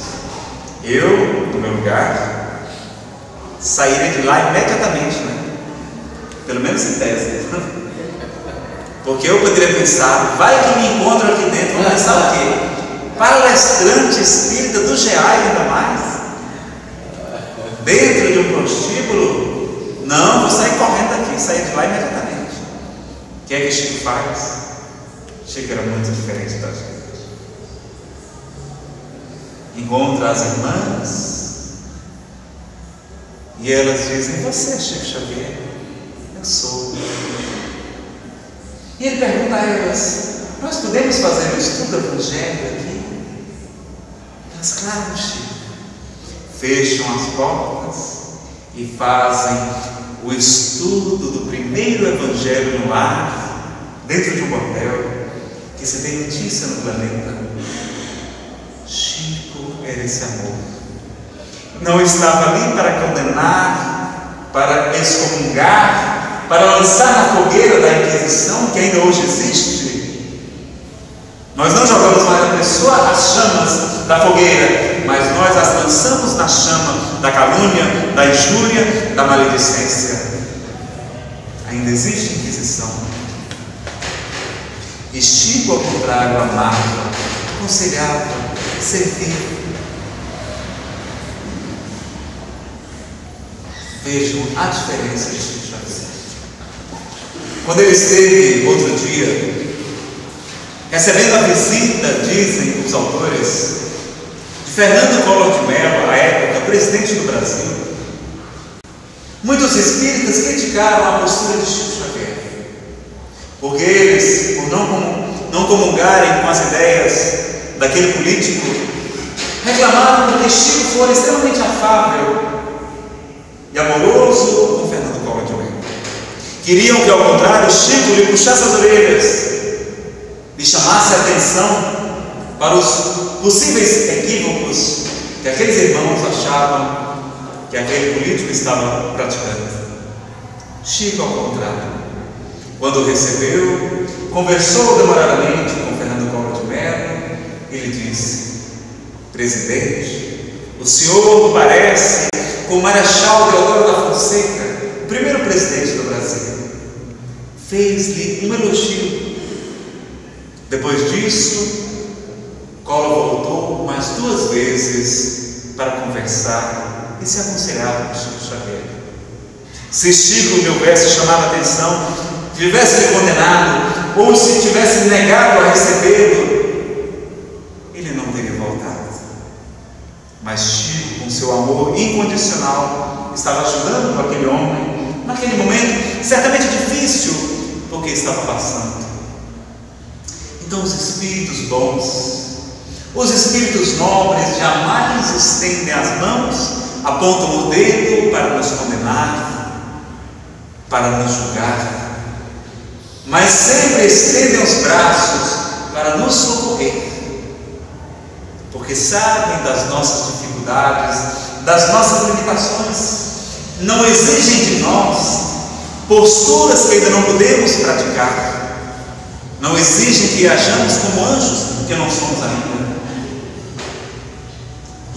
Eu, no meu lugar, sairia de lá imediatamente, né? Pelo menos em tese. Porque eu poderia pensar: vai que me encontro aqui dentro, vou pensar o quê? Palestrante espírita do GEAI ainda mais? Dentro de um prostíbulo? Não, vou sair correndo daqui, sair de lá imediatamente. O que é que Chico faz? Chico era muito diferente da gente. Encontra as irmãs e elas dizem: você é Chico Xavier? Eu sou. E ele pergunta a elas: nós podemos fazer um estudo do Evangelho aqui? Elas: claro, Chico. Fecham as portas e fazem o estudo do primeiro Evangelho no ar, dentro de um bordel, que se tem notícia no planeta. Chico era esse amor. Não estava ali para condenar, para excomungar, para lançar na fogueira da Inquisição, que ainda hoje existe. Nós não jogamos mais a pessoa as chamas da fogueira, mas nós as lançamos na chama da calúnia, da injúria, da maledicência. Ainda existe Inquisição. E Chico, ao contrário, amava, aconselhava, servia. Vejam a diferença de Chico Xavier. Quando ele esteve outro dia recebendo a visita, dizem os autores, de Fernando Collor de Mello, à época presidente do Brasil, muitos espíritas criticaram a postura de Chico Xavier. porque eles, por não comungarem com as ideias daquele político, reclamaram porque Chico fora extremamente afável e amoroso com Fernando Collor de Mello. Queriam que, ao contrário, Chico lhe puxasse as orelhas, lhe chamasse a atenção para os possíveis equívocos que aqueles irmãos achavam que aquele político estava praticando. Chico, ao contrário, quando o recebeu, conversou demoradamente com Fernando Collor de Mello e lhe disse: presidente, o senhor parece com o Marechal Deodoro da Fonseca, o primeiro presidente do Brasil. Fez-lhe um elogio. Depois disso, Collor voltou mais 2 vezes para conversar e se aconselhar com Chico Xavier. Se Chico lhe houvesse chamado a atenção, tivesse lhe condenado, ou se tivesse negado a recebê-lo, ele não teria voltado. Mas Chico, com seu amor incondicional, estava ajudando aquele homem naquele momento certamente difícil, porque estava passando. Então os espíritos bons, os espíritos nobres jamais estendem as mãos, apontam o dedo para nos condenar, para nos julgar, mas sempre estendem os braços para nos socorrer, porque sabem das nossas dificuldades, das nossas limitações, não exigem de nós posturas que ainda não podemos praticar, não exigem que hajamos como anjos, que não somos ainda.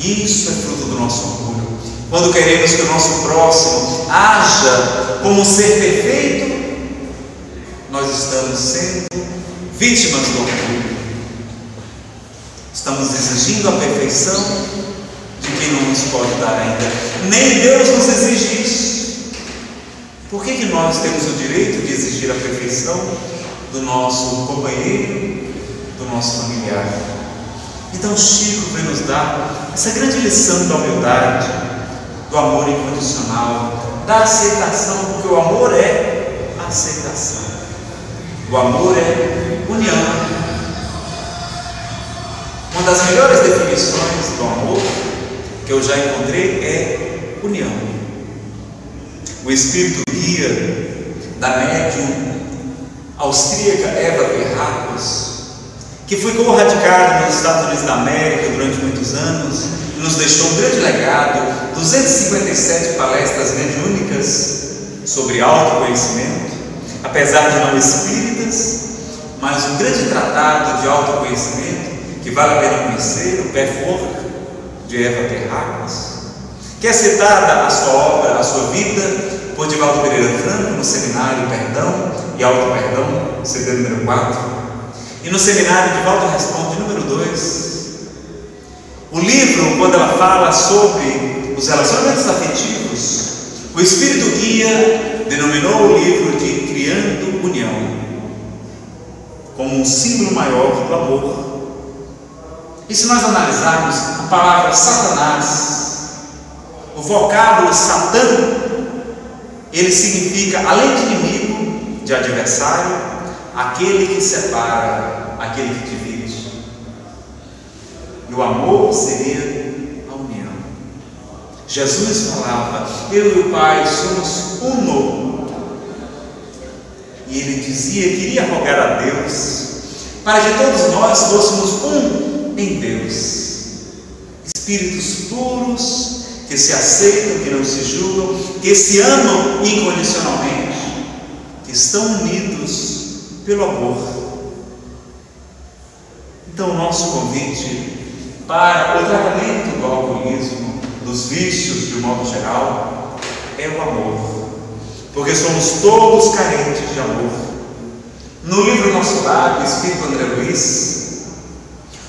Isso é fruto do nosso orgulho. Quando queremos que o nosso próximo haja como um ser perfeito, nós estamos sendo vítimas do orgulho. Estamos exigindo a perfeição de quem não nos pode dar ainda. Nem Deus nos exige isso. Por que nós temos o direito de exigir a perfeição do nosso companheiro, do nosso familiar? Então Chico vem nos dar essa grande lição da humildade, do amor incondicional, da aceitação, porque o amor é aceitação, o amor é união. Uma das melhores definições do amor que eu já encontrei é união. O espírito guia da médium austríaca Eva Pierrakos, que ficou radicada nos Estados Unidos da América durante muitos anos e nos deixou um grande legado, 257 palestras mediúnicas sobre autoconhecimento, apesar de não espíritas, mas um grande tratado de autoconhecimento que vale a pena conhecer, o Pé Forca, de Eva Pierrakos, que é citada a sua obra, a sua vida, por Divaldo Pereira Franco, no seminário Perdão e Auto-Perdão, CD número 4, e no seminário Divaldo Responde, número 2. O livro, quando ela fala sobre os relacionamentos afetivos, o Espírito Guia denominou o livro de Criando União, como um símbolo maior do amor. E se nós analisarmos a palavra Satanás, o vocábulo Satã, ele significa, além de inimigo, de adversário, aquele que separa, aquele que divide. E o amor seria a união. Jesus falava: eu e o Pai somos uno. E ele dizia, queria rogar a Deus para que todos nós fôssemos um em Deus. Espíritos puros, que se aceitam, que não se julgam, que se amam incondicionalmente, que estão unidos pelo amor. Então o nosso convite para o tratamento do alcoolismo, dos vícios de um modo geral, é o amor, porque somos todos carentes de amor. No livro Nosso Lar, o Espírito André Luiz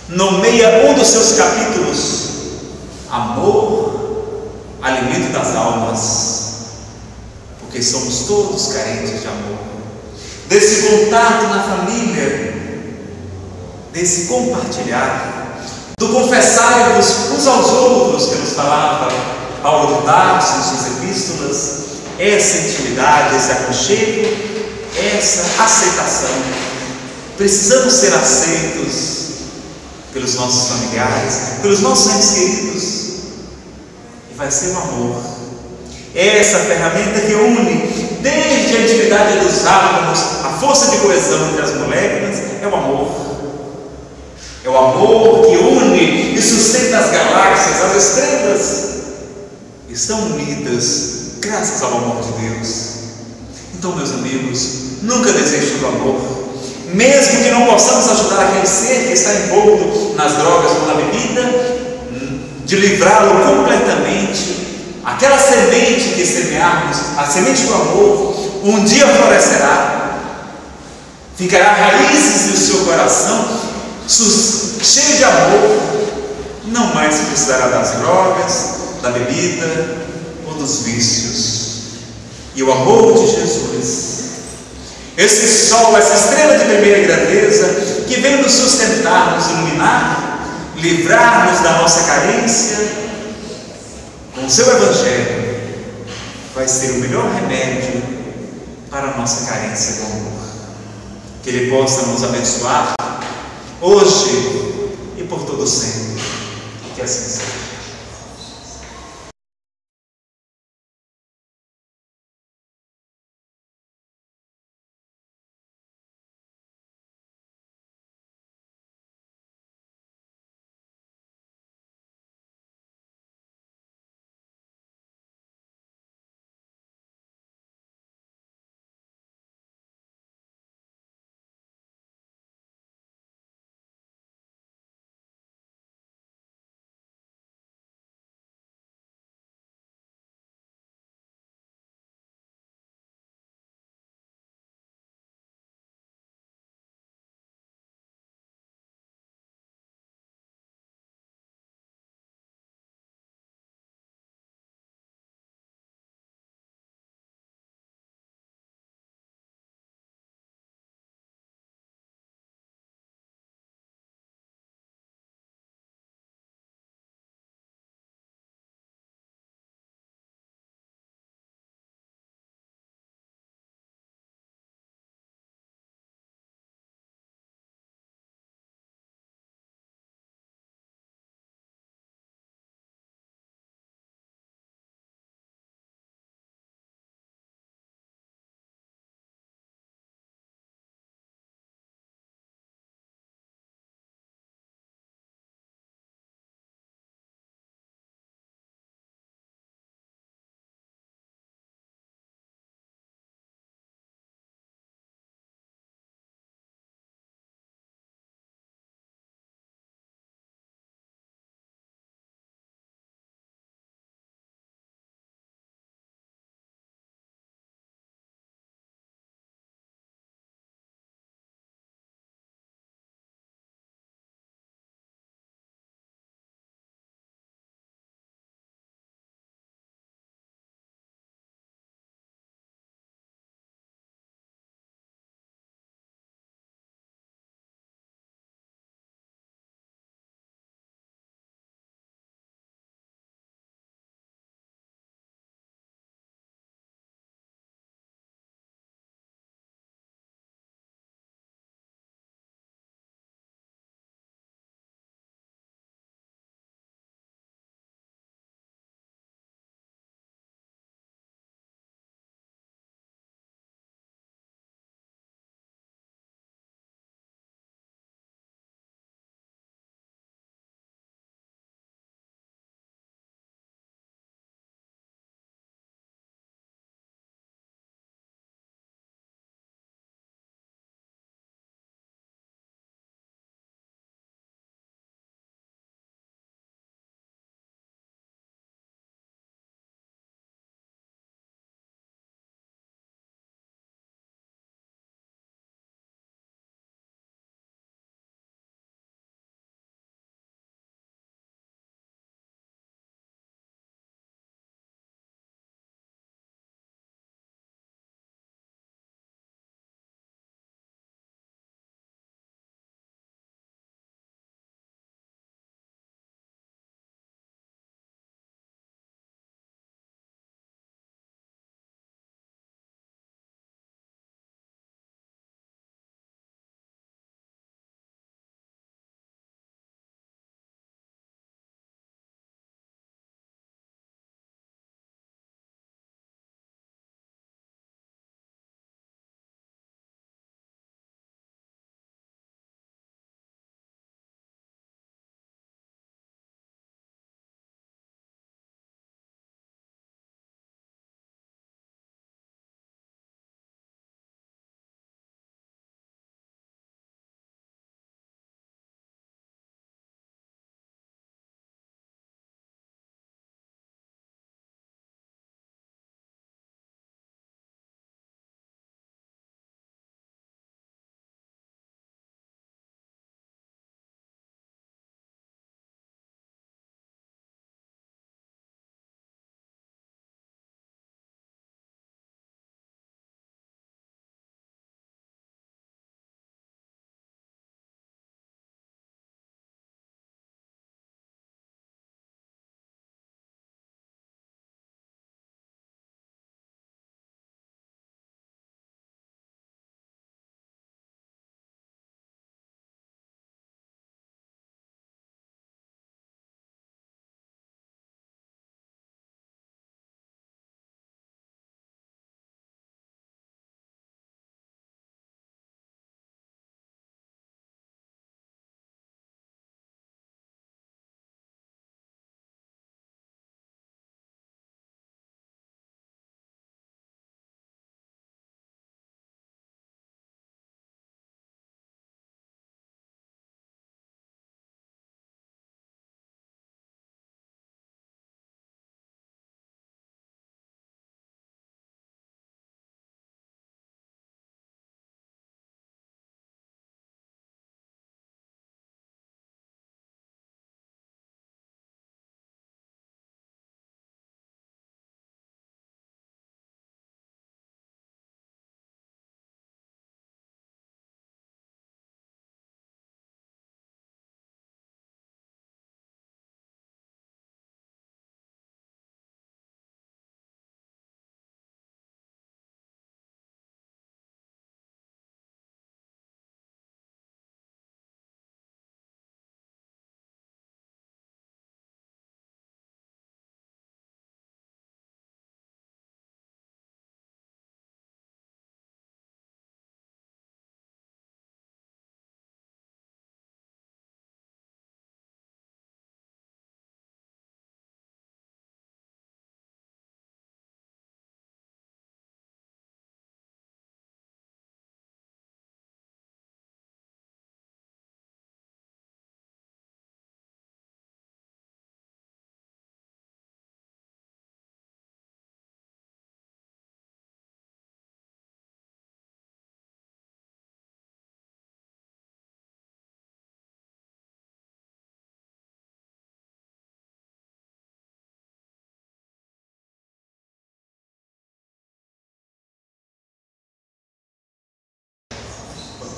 nomeia um dos seus capítulos Amor, alimento das almas, porque somos todos carentes de amor, desse contato na família, desse compartilhar, do confessar-vos uns aos outros, que nos falava Paulo de Tarso em suas epístolas, essa intimidade, esse aconchego, essa aceitação. Precisamos ser aceitos pelos nossos familiares, pelos nossos entes queridos, e vai ser o amor. Essa ferramenta que une desde a intimidade dos átomos, a força de coesão entre as moléculas, é o amor. É o amor que une e sustenta as galáxias, as estrelas. Estão unidas graças ao amor de Deus. Então, meus amigos, nunca desistam do amor. Mesmo que não possamos ajudar aquele ser que está envolto nas drogas ou na bebida, de livrá-lo completamente. Aquela semente que semearmos, a semente do amor, um dia florescerá, ficará raízes no seu coração, cheio de amor. Não mais precisará das drogas, da bebida ou dos vícios. E o amor de Jesus, esse sol, essa estrela de primeira grandeza, que vem nos sustentar, nos iluminar, livrar-nos da nossa carência, com o seu Evangelho, vai ser o melhor remédio para a nossa carência do amor. Que Ele possa nos abençoar hoje e por todo sempre. Que assim seja.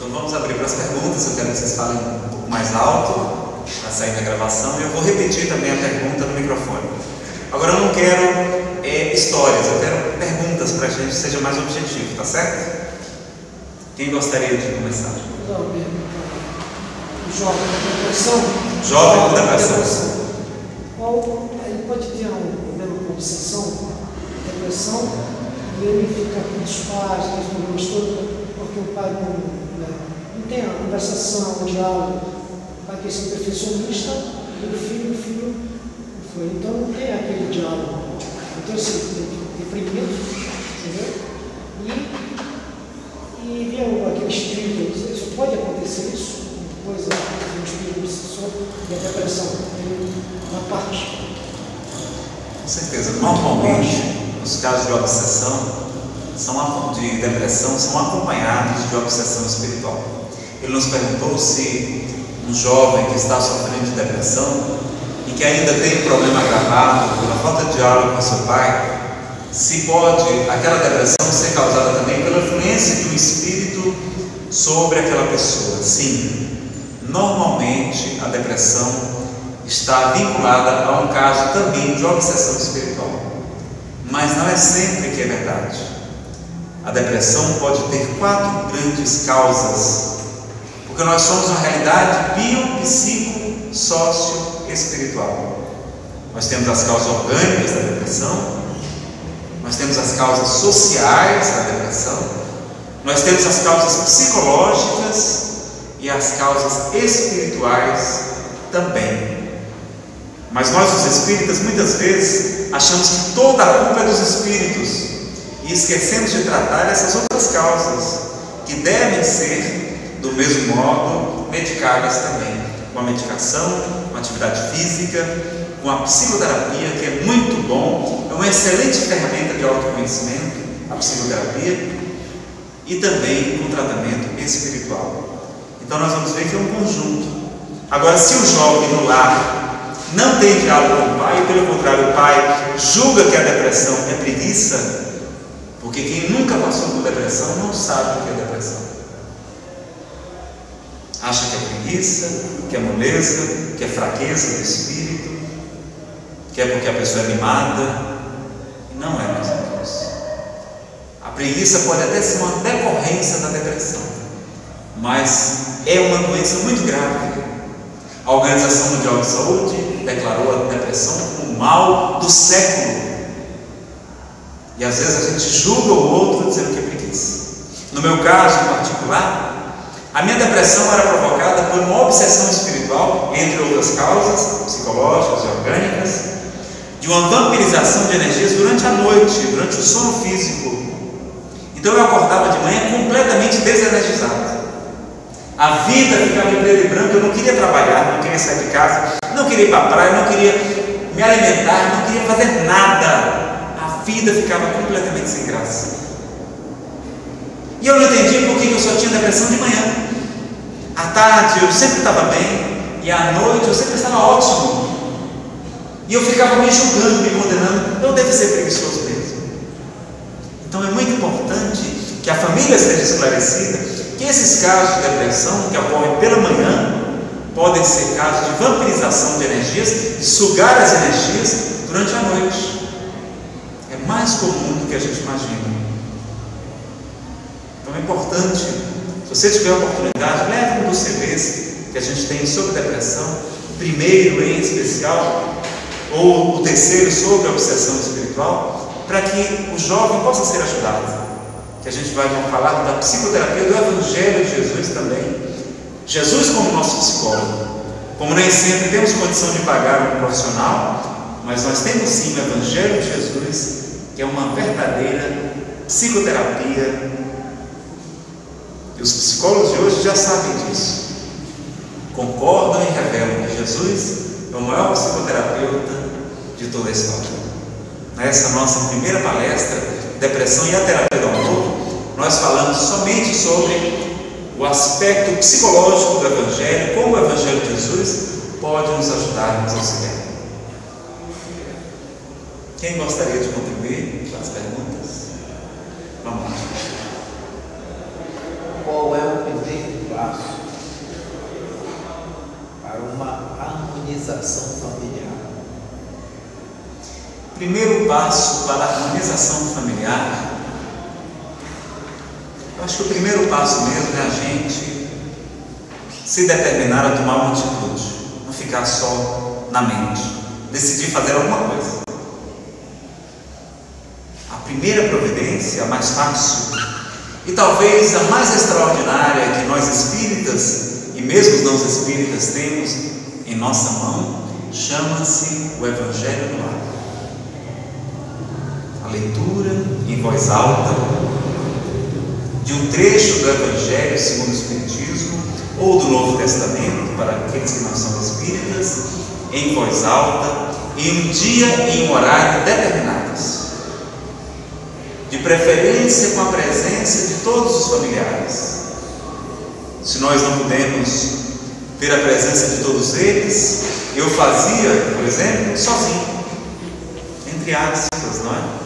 Então vamos abrir para as perguntas. Eu quero que vocês falem um pouco mais alto para sair na gravação. Eu vou repetir também a pergunta no microfone. Agora eu não quero histórias, eu quero perguntas para que a gente seja mais objetivo, tá certo? Quem gostaria de começar? Jovem com depressão. Jovem com depressão. Ele pode ter um problema com obsessão, depressão, e ele fica com os pais, com os problemas todos, porque o pai não tem a conversação, o diálogo. O pai quer ser perfeccionista e o filho não foi. Então não tem aquele diálogo. Então assim, deprimido, entendeu? E vem aquele espírito, isso pode acontecer isso? Coisa do espírito obsessor e a depressão, na parte. Com certeza. Normalmente, os casos de obsessão, de depressão, são acompanhados de obsessão espiritual. Ele nos perguntou se um jovem que está sofrendo de depressão e que ainda tem um problema agravado pela falta de diálogo com seu pai, se pode aquela depressão ser causada também pela influência do espírito sobre aquela pessoa. Sim. Normalmente a depressão está vinculada a um caso também de obsessão espiritual, mas não é sempre que é verdade. A depressão pode ter 4 grandes causas, porque nós somos uma realidade bio-psico-sócio-espiritual. Nós temos as causas orgânicas da depressão, nós temos as causas sociais da depressão, nós temos as causas psicológicas e as causas espirituais também. Mas nós, os espíritas, muitas vezes achamos que toda a culpa é dos espíritos e esquecemos de tratar essas outras causas, que devem ser, do mesmo modo, medicadas também, com a medicação, com a atividade física, com a psicoterapia, que é muito bom, é uma excelente ferramenta de autoconhecimento, a psicoterapia, e também com o tratamento espiritual. Então nós vamos ver que é um conjunto. Agora, se o jovem no lar não tem diálogo com o pai, e pelo contrário o pai julga que a depressão é preguiça, porque quem nunca passou por depressão não sabe o que é depressão. Acha que é preguiça, que é moleza, que é fraqueza do espírito, que é porque a pessoa é mimada. E não é, meus amigos. A preguiça pode até ser uma decorrência da depressão, mas é uma doença muito grave. A Organização Mundial de Saúde declarou a depressão como o mal do século. E às vezes a gente julga o outro dizendo que é preguiça. No meu caso em particular, a minha depressão era provocada por uma obsessão espiritual, entre outras causas psicológicas e orgânicas, de uma vampirização de energias durante a noite, durante o sono físico. Então eu acordava de manhã completamente desenergizado. A vida ficava em preto e branco. Eu não queria trabalhar, não queria sair de casa, não queria ir para a praia, não queria me alimentar, não queria fazer nada. A vida ficava completamente sem graça. E eu não entendi por que eu só tinha depressão de manhã. À tarde eu sempre estava bem, e à noite eu sempre estava ótimo. E eu ficava me julgando, me condenando. Eu devo ser preguiçoso mesmo. Então é muito importante que a família seja esclarecida que esses casos de depressão que ocorrem pela manhã podem ser casos de vampirização de energias, de sugar as energias durante a noite. É mais comum do que a gente imagina. Então é importante, se você tiver a oportunidade, leve um dos CVs que a gente tem sobre depressão, o primeiro em especial, ou o terceiro sobre a obsessão espiritual, para que o jovem possa ser ajudado. Que a gente vai falar da psicoterapia do Evangelho de Jesus também. Jesus como nosso psicólogo. Como nem sempre temos condição de pagar um profissional, mas nós temos sim o Evangelho de Jesus, que é uma verdadeira psicoterapia. E os psicólogos de hoje já sabem disso. Concordam e revelam que Jesus é o maior psicoterapeuta de toda a história. Nessa nossa primeira palestra, Depressão e a Terapia do Amor, nós falamos somente sobre o aspecto psicológico do Evangelho, como o Evangelho de Jesus pode nos ajudar, nos auxiliar. Quem gostaria de contribuir com as perguntas? Vamos lá. Qual é o poder primeiro passo para a harmonização familiar, eu acho que o primeiro passo mesmo é a gente se determinar a tomar uma atitude, não ficar só na mente, decidir fazer alguma coisa. A primeira providência, a mais fácil e talvez a mais extraordinária que nós espíritas e mesmo os não espíritas temos em nossa mão, chama-se o Evangelho do Lar. A leitura em voz alta de um trecho do Evangelho segundo o Espiritismo ou do Novo Testamento, para aqueles que não são espíritas, em voz alta, em um dia e um horário determinados, de preferência com a presença de todos os familiares. Se nós não podemos ter a presença de todos eles, eu fazia, por exemplo, sozinho, entre aspas, não é?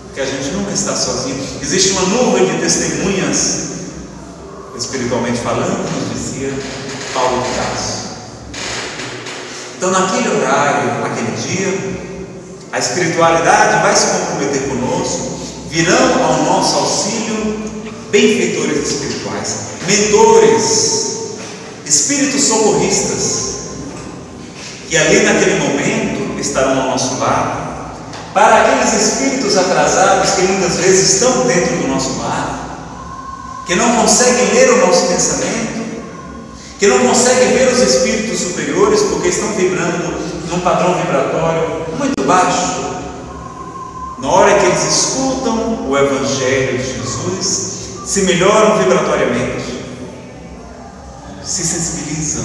Porque a gente nunca está sozinho. Existe uma nuvem de testemunhas, espiritualmente falando, nos dizia Paulo de Tarso. Então, naquele horário, naquele dia, a espiritualidade vai se comprometer conosco, virão ao nosso auxílio benfeitores espirituais, mentores, espíritos socorristas, que ali naquele momento estarão ao nosso lado, para aqueles espíritos atrasados que muitas vezes estão dentro do nosso lar, que não conseguem ler o nosso pensamento, que não conseguem ver os espíritos superiores porque estão vibrando num padrão vibratório muito baixo. Na hora que eles escutam o Evangelho de Jesus, se melhoram vibratoriamente, se sensibilizam,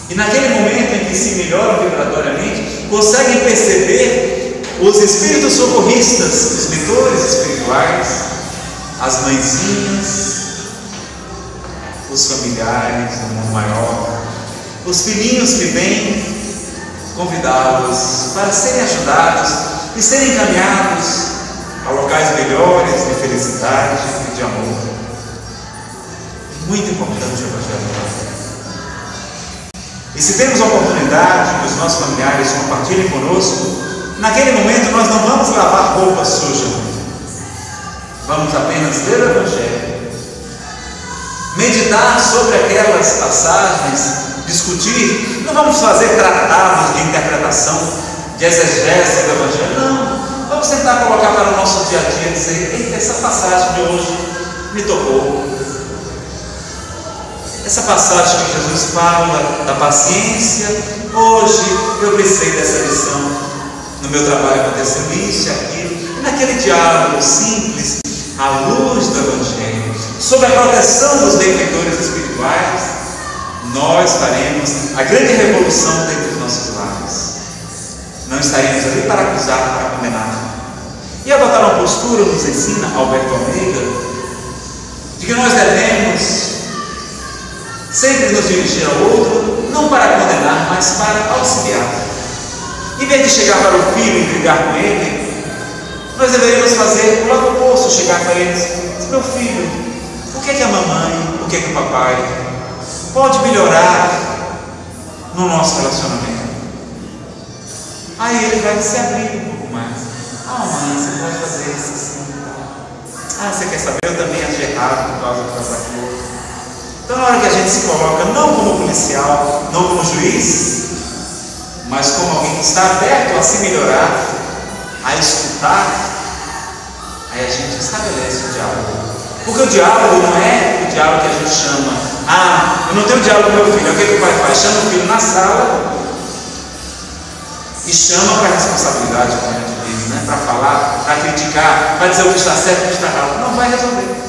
e naquele momento em que se melhoram vibratoriamente, conseguem perceber os espíritos socorristas, os mentores espirituais, as mãezinhas, os familiares do mundo maior, os filhinhos que vêm convidá-los para serem ajudados e serem encaminhados a locais melhores de felicidade e de amor. Muito importante o Evangelho do Lar. E se temos a oportunidade que os nossos familiares compartilhem conosco, naquele momento nós não vamos lavar roupa suja, vamos apenas ler o Evangelho, meditar sobre aquelas passagens, discutir. Não vamos fazer tratados de interpretação, de exegese do Evangelho, não. Vamos tentar colocar para o nosso dia a dia e dizer: eita, essa passagem de hoje me tocou. Essa passagem que Jesus fala da paciência, hoje eu precisei dessa lição. No meu trabalho aconteceu isso e aquilo. E naquele diálogo simples, à luz do Evangelho, sob a proteção dos benfeitores espirituais, nós faremos a grande revolução dentro dos nossos lares. Não estaremos ali para acusar, para condenar. E adotar uma postura, nos ensina Alberto Almeida, de que nós devemos sempre nos dirigir ao outro, não para condenar, mas para auxiliar. Em vez de chegar para o filho e brigar com ele, nós deveríamos fazer o lado oposto, chegar para ele e dizer: meu filho, o que é que a mamãe, o que é que o papai pode melhorar no nosso relacionamento? Aí ele vai se abrir um pouco mais. Ah, mãe, você pode fazer isso assim. Ah, você quer saber? Eu também achei errado por causa daquilo. Então, na hora que a gente se coloca não como policial, não como juiz, mas como alguém que está aberto a se melhorar, a escutar, aí a gente estabelece o diálogo. Porque o diálogo não é o diálogo que a gente chama: ah, eu não tenho diálogo com meu filho. O que o pai faz? Chama o filho na sala e chama para a responsabilidade, como a gente diz, né? Para falar, para criticar, para dizer o que está certo e o que está errado. Não vai resolver.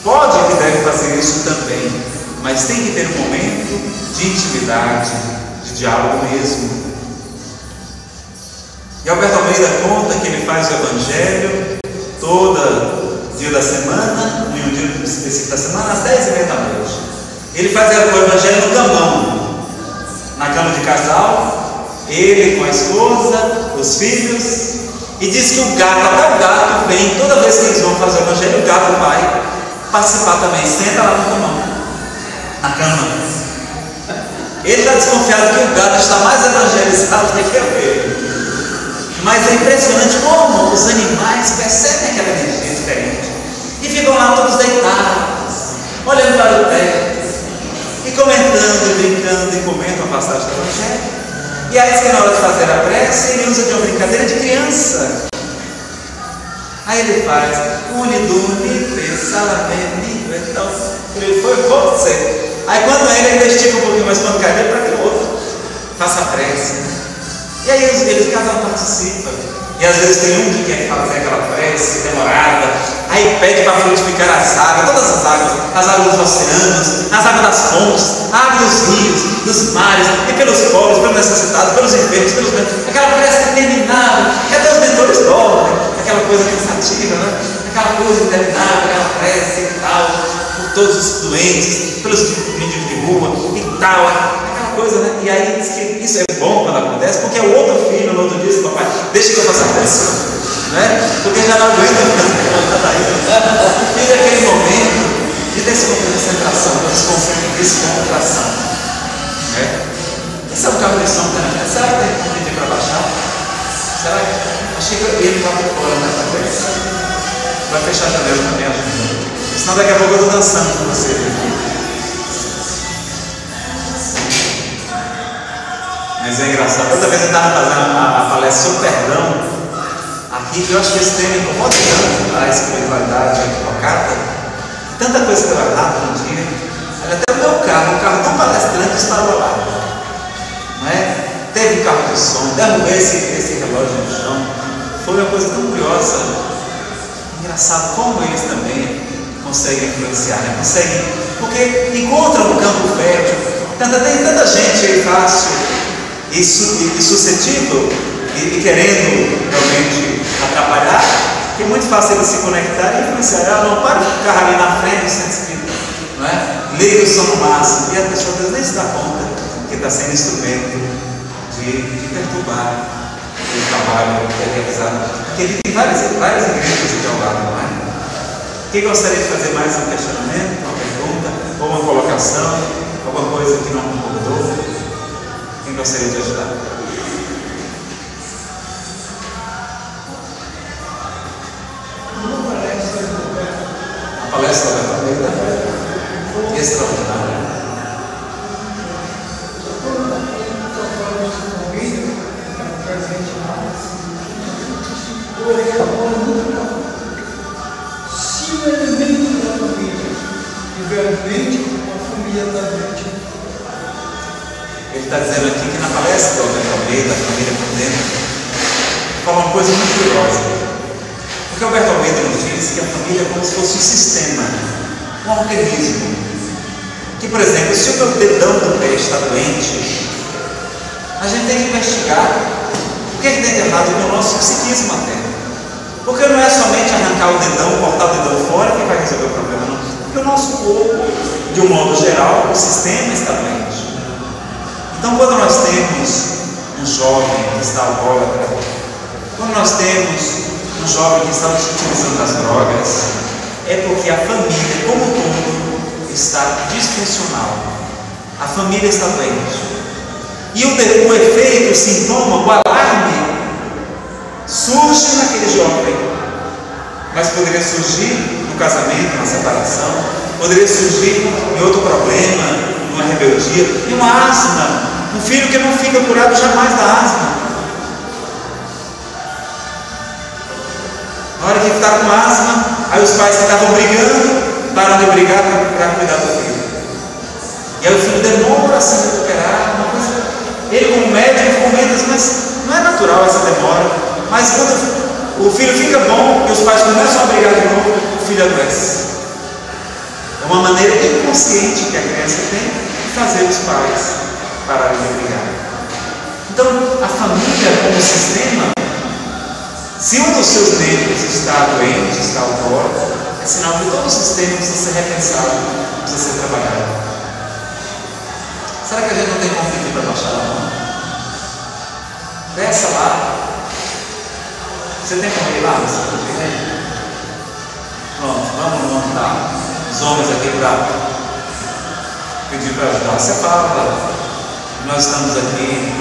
Pode e deve fazer isso também, mas tem que ter um momento de intimidade, de diálogo mesmo. E Alberto Almeida conta que ele faz o Evangelho todo dia da semana, em um dia específico da semana, às 10h30 da noite. Ele faz o Evangelho no camão, na cama de casal, ele com a esposa, os filhos, e diz que o gato, até o gato vem, toda vez que eles vão fazer o Evangelho, o gato vai participar também, senta lá no camão, na cama. Ele está desconfiado que o gato está mais evangelizado do que a ele. Mas é impressionante como os animais percebem aquela energia diferente e ficam lá todos deitados, olhando para o teto e comentando, e brincando, e comentam a passagem do Evangelho. E aí, que na hora de fazer a prece, ele usa de uma brincadeira de criança. Aí ele faz então ele foi você. Aí quando ele estica um pouquinho mais para cadeira para que o outro faça a prece. E aí eles cada um participa. E às vezes tem um que quer fazer aquela prece demorada, aí pede para frutificar as águas, todas as águas dos oceanos, as águas das fontes, a água dos rios, dos mares, e pelos pobres, pelos necessitados, pelos enfermos, aquela prece determinada, que até os mentores dormem, aquela coisa cansativa, né? Aquela coisa interminável, aquela prece e tal, por todos os doentes, pelos mendigos de rua e tal, aquela coisa, né? E aí diz que isso é bom quando acontece, porque o outro filho no outro dia diz: papai, deixa que eu faça a prece, né? Porque já não aguenta o filho é aquele momento de desconcentração, de descontração, né? Esse é o cabo de som, né? Será que tem que pedir para baixar? Será que? Achei que ele está por fora nessa prece. Vai fechar a janela também, ajuda. Senão daqui a pouco eu estou dançando com vocês aqui. Mas é engraçado. Outra vez eu estava fazendo a palestra sobre perdão aqui, eu acho que esse tema incomoda tanto a espiritualidade equivocada. Tanta coisa que deu errado um dia. Até o meu carro, o carro do palestrante estava lá. Não é? Teve carro de som, derrubei esse relógio no chão. Foi uma coisa tão curiosa. Engraçado como eles também conseguem influenciar, né? Conseguem, porque encontram um campo fértil. Tem tanta gente aí fácil e suscetível e querendo realmente atrapalhar, que é muito fácil eles se conectar e influenciar. Não para de ficar ali na frente do centro espírita, não é? Liga o som no máximo e a pessoa às vezes nem se dá conta que está sendo instrumento de perturbar o trabalho que é realizado. Porque tem várias igrejas aqui ao lado, não é? Quem gostaria de fazer mais um questionamento, uma pergunta, ou uma colocação, alguma coisa que não concordou? Quem gostaria de ajudar? A palestra da Almeida, extraordinária. Se o elemento da família estiver doente, a família está doente. Ele está dizendo aqui que na palestra do Alberto Almeida, da família por dentro, fala uma coisa muito curiosa. Porque o Alberto Almeida nos diz que a família é como se fosse um sistema, um organismo. Que, por exemplo, se o meu dedão do pé está doente, a gente tem que investigar o que é que tem de errado com o nosso psiquismo até. Porque não é somente arrancar o dedão, cortar o dedão fora que vai resolver o problema, não. Porque o nosso corpo, de um modo geral, o sistema está doente. Então, quando nós temos um jovem que está alcoólatra, quando nós temos um jovem que está utilizando as drogas, é porque a família, como um todo, está disfuncional. A família está doente. E o efeito, o sintoma, o alarme, surge naquele jovem, mas poderia surgir no casamento, na separação, poderia surgir em outro problema, numa rebeldia, em uma asma, um filho que não fica curado jamais da asma. Na hora que está com asma, aí os pais que estavam brigando, param de brigar para cuidar do filho. E aí o filho demora a se recuperar, uma coisa. Ele como médico comenta assim, mas não é natural essa demora. Mas quando o filho fica bom e os pais começam a brigar de novo, o filho adoece. É uma maneira inconsciente que a criança tem de fazer os pais pararem de brigar. Então, a família como sistema, se um dos seus membros está doente, está alcoólatra, é sinal que todo o sistema precisa ser repensado, precisa ser trabalhado. Será que a gente não tem como pedir para baixar a mão? Peça lá. Você tem como ir lá? Pronto, vamos montar os homens aqui para pedir para ajudar. Você fala, nós estamos aqui.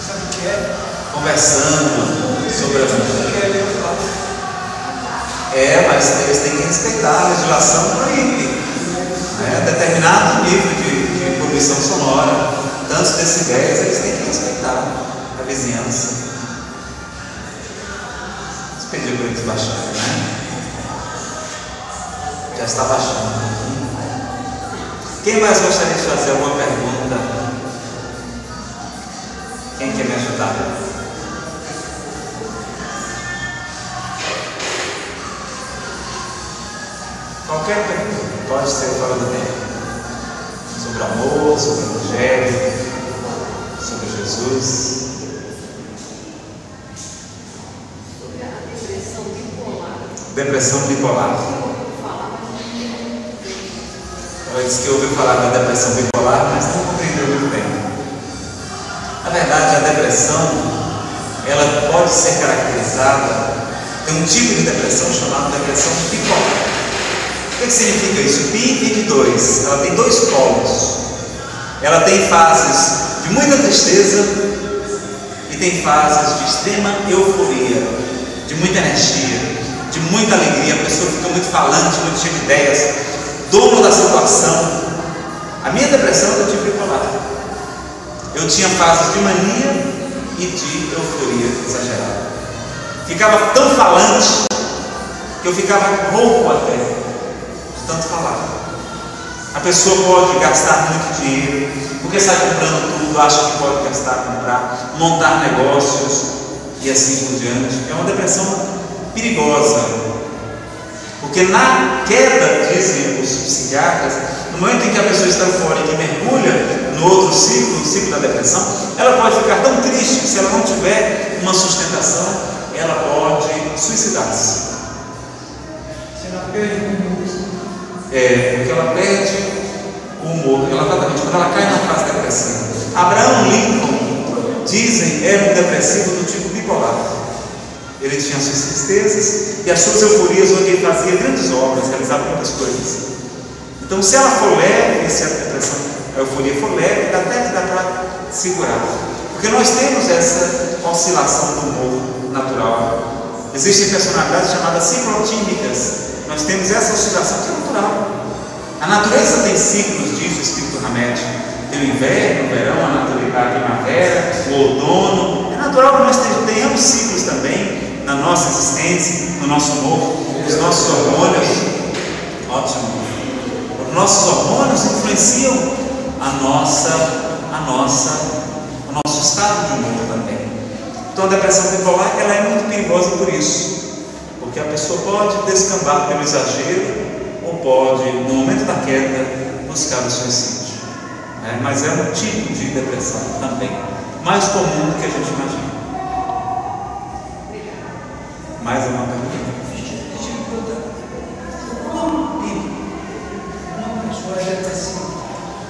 Sabe o que é? Como conversando sobre a vida. Mas eles têm que respeitar a legislação proíbe. Determinado nível de poluição sonora, tantos decibéis, eles têm que respeitar a vizinhança. Vamos pedir para eles baixarem, né? Já está baixando. Quem mais gostaria de fazer alguma pergunta? Quem quer me ajudar? Qualquer pergunta, pode ser fora do tempo. Sobre amor, sobre o Evangelho, sobre Jesus. Sobre a depressão bipolar. Depressão bipolar. Ela disse que ouviu falar da depressão bipolar, mas não compreendeu muito bem. Na verdade, a depressão, ela pode ser caracterizada, tem um tipo de depressão chamado depressão bipolar. O que significa isso? Bi-22, ela tem dois polos. Ela tem fases de muita tristeza e tem fases de extrema euforia, de muita energia, de muita alegria. A pessoa fica muito falante, muito cheia de ideias, dono da situação. A minha depressão é do tipo bipolar. Eu tinha fases de mania e de euforia exagerada. Ficava tão falante que eu ficava rouco até de tanto falar. A pessoa pode gastar muito dinheiro, porque sai comprando tudo, acha que pode gastar, comprar, montar negócios e assim por diante. É uma depressão perigosa, porque na queda, dizem os psiquiatras, no momento em que a pessoa está eufórica e mergulha no outro ciclo, o ciclo da depressão, ela pode ficar tão triste, se ela não tiver uma sustentação, ela pode suicidar-se. Se ela perde o humor. Porque ela perde o humor, exatamente, quando ela cai na fase depressiva. Abraham Lincoln, dizem, era um depressivo do tipo bipolar. Ele tinha suas tristezas e as suas euforias, onde ele fazia grandes obras, realizava muitas coisas. Então, se ela for leve, se a depressão, a euforia for leve, até que dá para segurar. Porque nós temos essa oscilação do humor natural. Existem personalidades chamadas ciclotímicas. Nós temos essa oscilação que é natural. A natureza tem ciclos, diz o Espírito Hamed. Tem o inverno, o verão, a primavera, o outono. É natural que nós tenhamos ciclos também na nossa existência, no nosso humor, os nossos hormônios. Ótimo. Os nossos hormônios influenciam o nosso estado de humor também. Então a depressão bipolar ela é muito perigosa por isso. Porque a pessoa pode descambar pelo exagero ou pode, no momento da queda, buscar o suicídio. Mas é um tipo de depressão também, mais comum do que a gente imagina. Mais uma pergunta?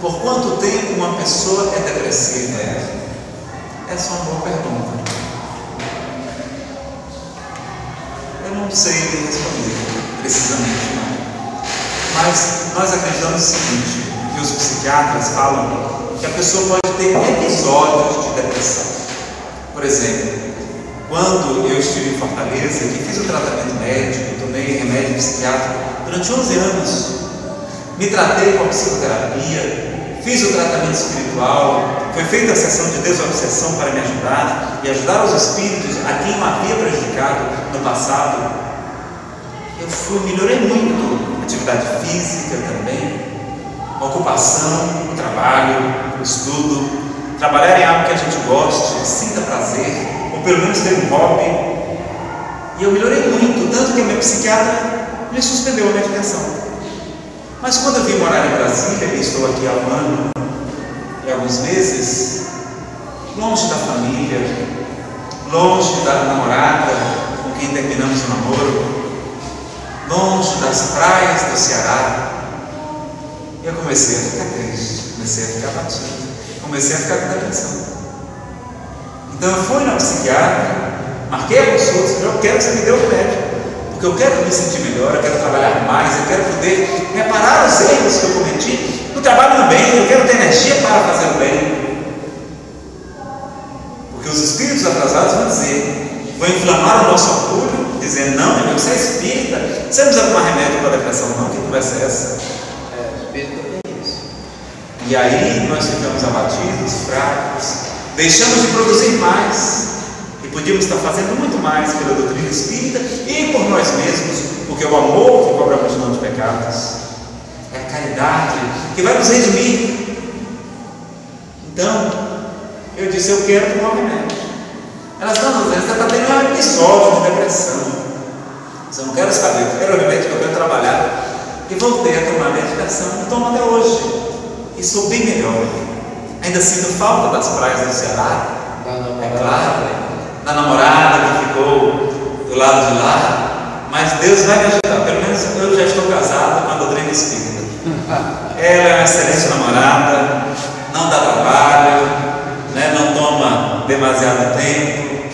Por quanto tempo uma pessoa é depressiva? Essa é uma boa pergunta. Eu não sei responder precisamente, não. Mas nós acreditamos o seguinte, que os psiquiatras falam que a pessoa pode ter episódios de depressão. Por exemplo, quando eu estive em Fortaleza, que fiz o tratamento médico, tomei remédio psiquiátrico durante 11 anos, me tratei com a psicoterapia, fiz o tratamento espiritual, foi feita a sessão de desobsessão para me ajudar e ajudar os espíritos a quem eu havia prejudicado no passado. Eu melhorei muito, atividade física também, ocupação, trabalho, estudo, trabalhar em algo que a gente goste, sinta prazer, ou pelo menos ter um hobby. E eu melhorei muito, tanto que a minha psiquiatra me suspendeu a medicação. Mas quando eu vim morar em Brasília, e estou aqui há um ano e alguns meses, longe da família, longe da namorada com quem terminamos o namoro, longe das praias do Ceará, eu comecei a ficar triste, comecei a ficar abatido, comecei a ficar com depressão. Então eu fui na psiquiatra, marquei a consulta, eu quero que você me dê o remédio, porque eu quero me sentir melhor, eu quero trabalhar mais, eu quero poder reparar os erros que eu cometi no trabalho no bem, eu quero ter energia para fazer o bem. Porque os espíritos atrasados vão dizer, vão inflamar o nosso orgulho, dizendo, não, meu, você é espírita, você não precisa tomar remédio para a depressão não, que conversa é essa? Espírita tem isso. E aí nós ficamos abatidos, fracos, deixamos de produzir mais, e podíamos estar fazendo muito mais pela doutrina espírita e por nós mesmos, porque o amor que cobre a multidão de pecados, é a caridade que vai nos redimir. Então, eu disse, eu quero tomar um remédio. Elas estão dizendo, você está tendo um episódio de depressão. Você não quero saber, eu quero o remédio que eu quero trabalhar. E voltei a tomar medicação e tomo até hoje. E sou bem melhor. Ainda sinto falta das praias do Ceará. É claro, da namorada que ficou do lado de lá. Mas Deus vai me ajudar. Pelo menos eu já estou casado com a doutrina espírita. Ela é uma excelente namorada, não dá trabalho, né? Não toma demasiado tempo,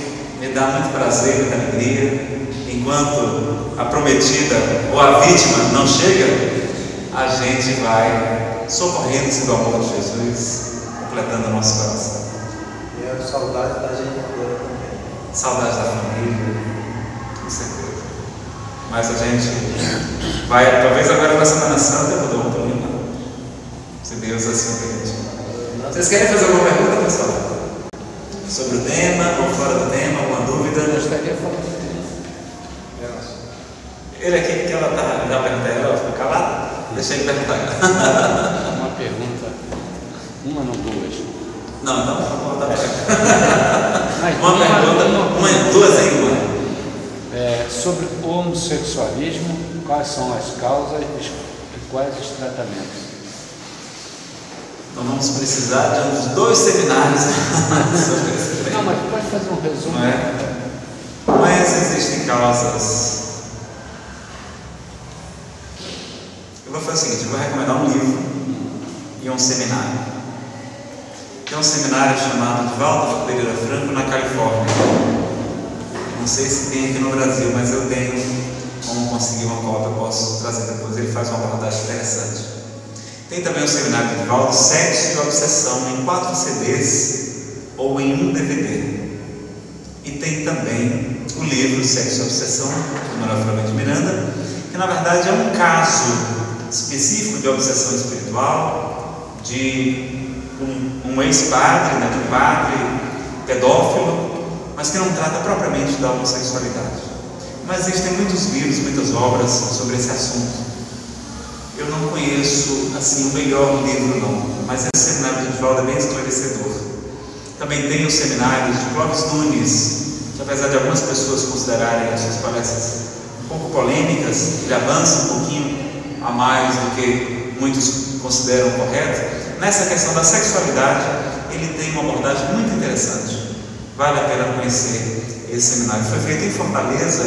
me dá muito prazer, muita alegria. Enquanto a prometida ou a vítima não chega, a gente vai socorrendo-se do amor de Jesus, completando o nosso coração. E a saudade da gente agora também. Saudade da família, com certeza. Mas a gente vai, talvez agora na Semana Santa, eu vou dar um pulinho lá, se Deus assim permitir. Vocês querem fazer alguma pergunta, pessoal? Sobre o tema ou fora do tema, alguma dúvida? Eu gostaria de falar do tema. Ele aqui, que ela está, já perguntei, ela ficou calada? Deixa ele perguntar. Uma pergunta, uma não duas. Não, então vamos voltar para uma pergunta, duas em uma. Sobre o homossexualismo, quais são as causas e quais os tratamentos? Então vamos precisar de uns 2 seminários sobre esse tema. Não, mas pode fazer um resumo. Não é? Mas existem causas. Eu vou fazer o seguinte, eu vou recomendar um livro e um seminário. Tem um seminário chamado de Walter Pereira Franco na Califórnia. Não sei se tem aqui no Brasil, mas eu tenho como conseguir uma cópia, eu posso trazer depois. Ele faz uma abordagem interessante. Tem também o seminário de Divaldo, Sexo e Obsessão, em 4 CDs ou em um DVD. E tem também o livro Sexo e Obsessão, do Manuel Flamengo de Miranda, que na verdade é um caso específico de obsessão espiritual de um ex-padre, né, de um padre pedófilo, mas que não trata propriamente da homossexualidade. Mas existem muitos livros, muitas obras sobre esse assunto. Eu não conheço assim o melhor livro não, mas esse seminário de Divaldo é bem esclarecedor. Também tem os seminários de Clóvis Nunes, que apesar de algumas pessoas considerarem as suas palestras um pouco polêmicas, ele avança um pouquinho a mais do que muitos consideram correto. Nessa questão da sexualidade, ele tem uma abordagem muito interessante. Vale a pena conhecer esse seminário. Foi feito em Fortaleza.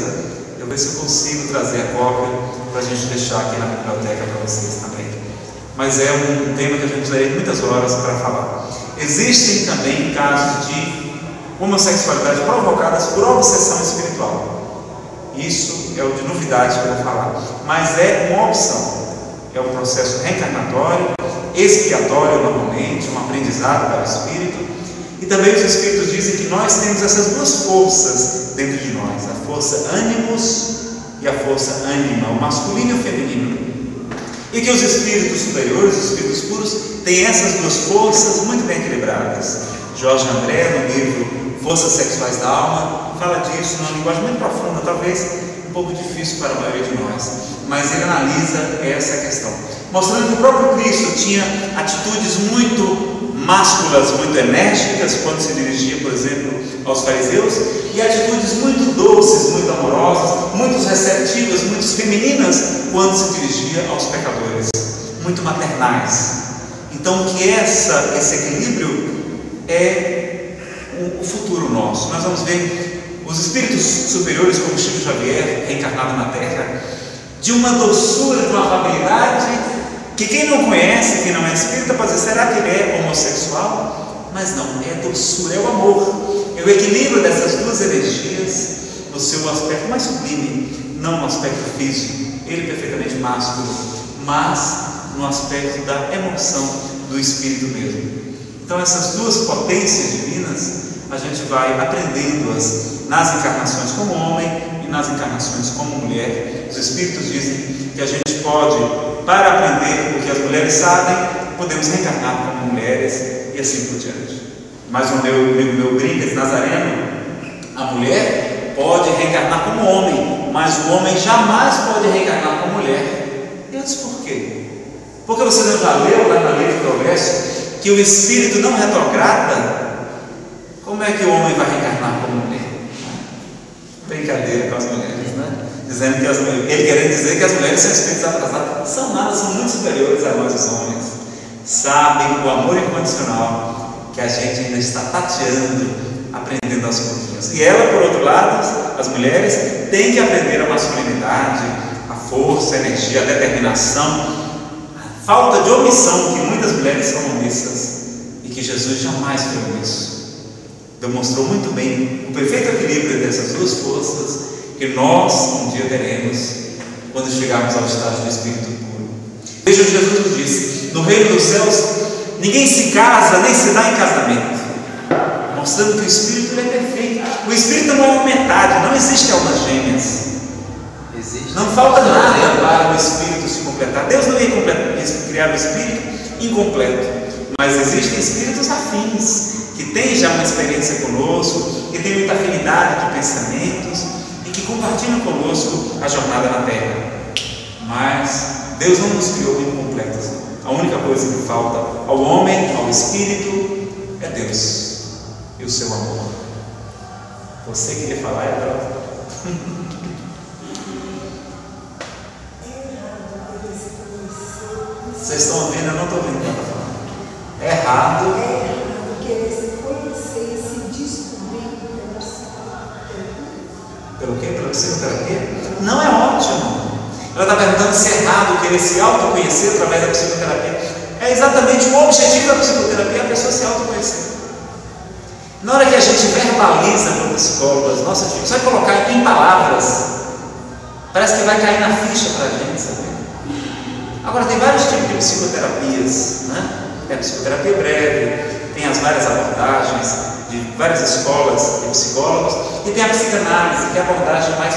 Eu vou ver se eu consigo trazer a cópia para a gente deixar aqui na biblioteca para vocês também. Mas é um tema que a gente daria muitas horas para falar. Existem também casos de homossexualidade provocadas por obsessão espiritual. Isso é o de novidade que eu vou falar. Mas é uma opção. É um processo reencarnatório, expiatório normalmente, um aprendizado para o espírito. E também os espíritos dizem que nós temos essas 2 forças dentro de nós, a força ânimos e a força ânima, o masculino e o feminino. E que os espíritos superiores, os espíritos puros, têm essas 2 forças muito bem equilibradas. Jorge André, no livro Forças Sexuais da Alma, fala disso numa linguagem muito profunda, talvez um pouco difícil para a maioria de nós, mas ele analisa essa questão, mostrando que o próprio Cristo tinha atitudes muito másculas, muito enérgicas, quando se dirigia, por exemplo, aos fariseus, e atitudes muito doces, muito amorosas, muito receptivas, muito femininas, quando se dirigia aos pecadores, muito maternais. Então, que esse equilíbrio é o futuro nosso. Nós vamos ver os espíritos superiores, como Chico Xavier, reencarnado na Terra, de uma doçura, de uma afabilidade, que quem não conhece, quem não é espírita, pode dizer, será que ele é homossexual? Mas não, é doçura, é o amor, é o equilíbrio dessas 2 energias no seu aspecto mais sublime, não no aspecto físico, ele perfeitamente másculo, mas no aspecto da emoção do espírito mesmo. Então essas 2 potências divinas a gente vai aprendendo-as nas encarnações como homem e nas encarnações como mulher. Os Espíritos dizem que a gente pode, para aprender o que as mulheres sabem, podemos reencarnar como mulheres e assim por diante. Mas o meu brinca de Nazareno, a mulher pode reencarnar como homem, mas o homem jamais pode reencarnar como mulher. Eu disse, por quê? Porque você não já leu lá na Lei do Progresso que o espírito não retrograda? Como é que o homem vai reencarnar como mulher? Brincadeira com as mulheres, né? Dizendo que ele querendo dizer que as mulheres são espíritos atrasados. São nada, são muito superiores a nós os homens. Sabem o amor incondicional que a gente ainda está tateando, aprendendo aos pouquinhos. E ela, por outro lado, as mulheres têm que aprender a masculinidade, a força, a energia, a determinação, a falta de omissão, que muitas mulheres são omissas e que Jesus jamais fez isso. Demonstrou muito bem o perfeito equilíbrio dessas duas forças que nós um dia teremos quando chegarmos ao estágio do Espírito puro. Veja, Jesus nos disse: no reino dos céus ninguém se casa nem se dá em casamento, mostrando que o Espírito ele é perfeito. O Espírito não é uma metade, não existe almas gêmeas. Não falta nada para o Espírito se completar. Deus não ia criar o Espírito incompleto, mas existem espíritos afins que têm já uma experiência conosco, que têm muita afinidade de pensamentos e que compartilham conosco a jornada na Terra. Mas Deus não nos criou incompletos. A única coisa que falta ao homem, ao Espírito, é Deus e o seu amor. Você queria falar, Edra? Vocês estão ouvindo? Eu não estou ouvindo o que ela está falando. É errado querer se conhecer e se descobrir pela psicoterapia. Pelo quê? Pela psicoterapia? Não, é ótimo. Ela está perguntando se é errado querer se autoconhecer através da psicoterapia. É exatamente o objetivo da psicoterapia, a pessoa se autoconhecer. Na hora que a gente verbaliza para o psicólogo as nossas dificuldades, só colocar em palavras, parece que vai cair na ficha para a gente, sabe? Agora, tem vários tipos de psicoterapias, né? Tem a psicoterapia breve, tem as várias abordagens de várias escolas de psicólogos, e tem a psicanálise, que é a abordagem mais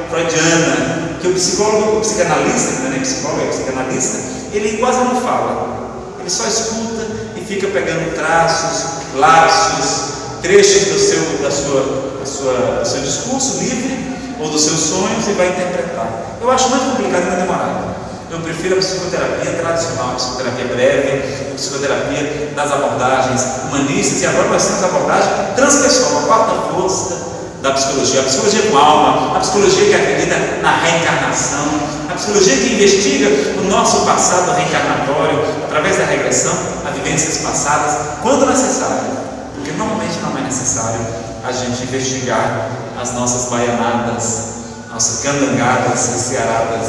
freudiana, que o psicólogo, o psicanalista, que não é nem psicólogo, é psicanalista, ele quase não fala, ele só escuta e fica pegando traços, lapsos, trechos do seu discurso livre ou dos seus sonhos e vai interpretar. Eu acho muito complicado e demorado. Eu prefiro a psicoterapia tradicional, a psicoterapia breve, a psicoterapia das abordagens humanistas, e agora nós temos a abordagem transpessoal, a quarta força da psicologia, a psicologia com alma, a psicologia que acredita na reencarnação, a psicologia que investiga o nosso passado reencarnatório através da regressão a vivências passadas, quando necessário, porque normalmente não é necessário a gente investigar as nossas baianadas, nossas candangadas e cearadas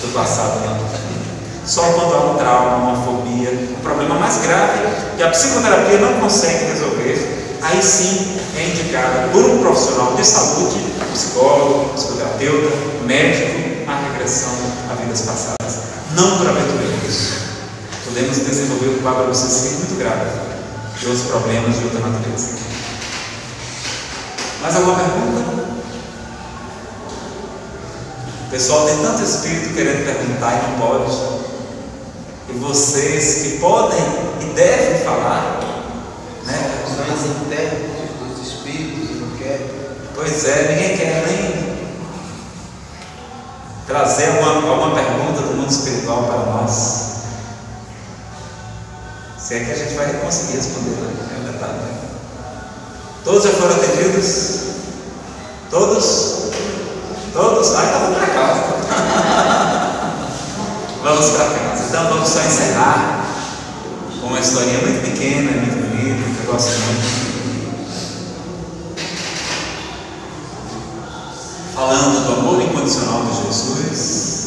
do passado, não. Só quando há um trauma, uma fobia, um problema mais grave que a psicoterapia não consegue resolver, aí sim é indicada por um profissional de saúde, psicólogo, psicoterapeuta, médico, a regressão a vidas passadas. Não por aventureiros. Podemos desenvolver um quadro obsessivo muito grave de outros problemas de outra natureza. Mais alguma pergunta? O pessoal tem tanto espírito querendo perguntar e não pode. E vocês que podem e devem falar, né? Os internos dos espíritos não querem. Pois é, ninguém quer nem trazer alguma pergunta do mundo espiritual para nós. Se é que a gente vai conseguir responder, né? É um detalhe. Todos já foram atendidos? Todos? Todos? Ah, então vamos para casa. Vamos para casa. Então vamos só encerrar com uma historinha muito pequena, muito bonita, que eu gosto muito. Falando do amor incondicional de Jesus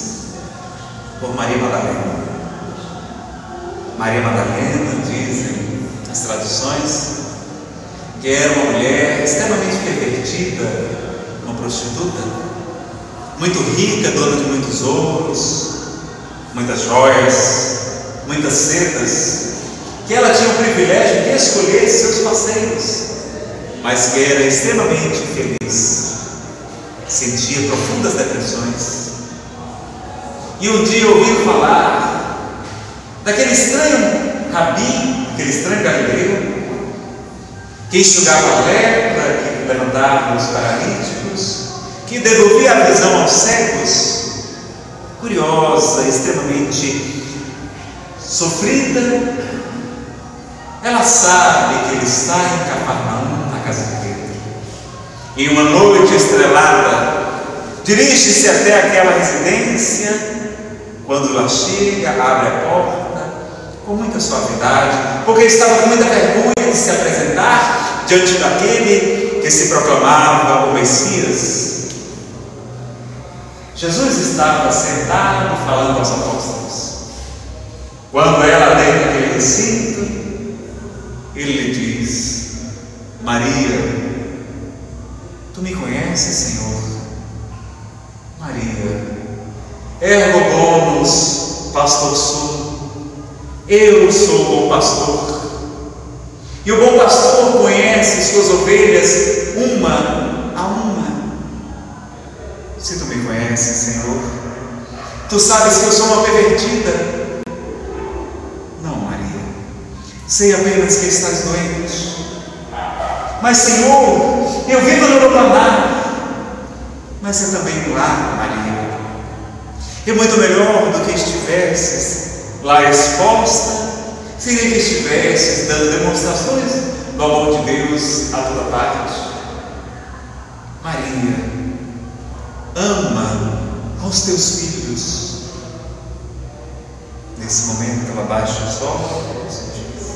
por Maria Madalena. Maria Madalena, dizem as tradições, que era uma mulher extremamente pervertida, uma prostituta, muito rica, dona de muitos ouros, muitas joias, muitas sedas, que ela tinha o privilégio de escolher seus parceiros. mas que era extremamente infeliz, sentia profundas depressões. E um dia ouviu falar daquele estranho rabi, aquele estranho galileu, que enxugava a lepra, que levantava os paralíticos, que devolvia a visão aos cegos. Curiosa, extremamente sofrida, ela sabe que ele está em Cafarnaum, na casa de Pedro. Em uma noite estrelada, dirige-se até aquela residência. Quando ela chega, abre a porta com muita suavidade, porque estava com muita vergonha de se apresentar diante daquele que se proclamava o Messias. Jesus estava sentado falando aos apóstolos. Quando ela entra naquele recinto, ele lhe diz: Maria. Tu me conheces, Senhor? Maria. Ergo bonus pastor sum. Eu sou o bom pastor. E o bom pastor conhece suas ovelhas uma a uma. Se tu me conheces, Senhor, tu sabes que eu sou uma pervertida. Não, Maria, sei apenas que estás doente. Mas, Senhor, eu vivo no orfanato, mas é também no lar, Maria. É muito melhor do que estivesses lá exposta, seria que estivesses dando demonstrações do amor de Deus a toda parte. Maria, ama aos teus filhos. Nesse momento ela baixa os olhos e diz: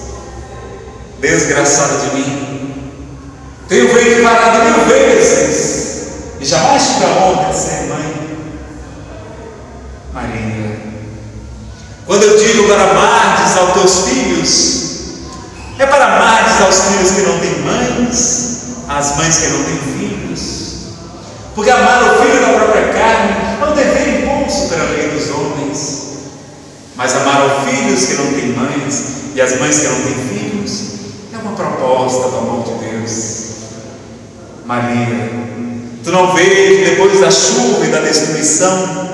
desgraçada de mim, tenho feito parado 1000 vezes e jamais tive a honra de ser mãe. Maria, quando eu digo para amardes aos teus filhos, é para amardes aos filhos que não têm mães, às mães que não têm filhos, porque amar o filho da própria carne é um dever imposto pela lei dos homens, mas amar aos filhos que não têm mães e as mães que não têm filhos é uma proposta do amor de Deus. Maria, tu não vês que depois da chuva e da destruição,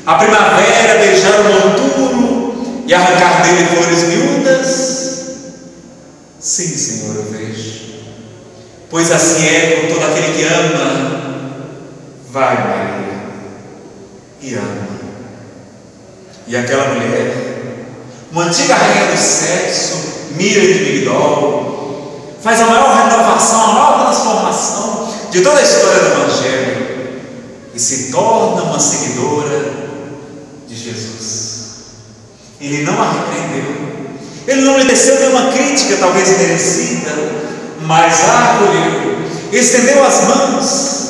a primavera beijar o monturo e arrancar dele flores miúdas? Sim, Senhor, eu vejo. Pois assim é com todo aquele que ama. Vai, Maria, e ama. E aquela mulher, uma antiga rainha do sexo, Miriam de Migdol, faz a maior renovação, a maior transformação de toda a história do Evangelho e se torna uma seguidora de Jesus. Ele não a repreendeu, ele não lhe desceu nenhuma crítica, talvez merecida, mas a acolheu, estendeu as mãos,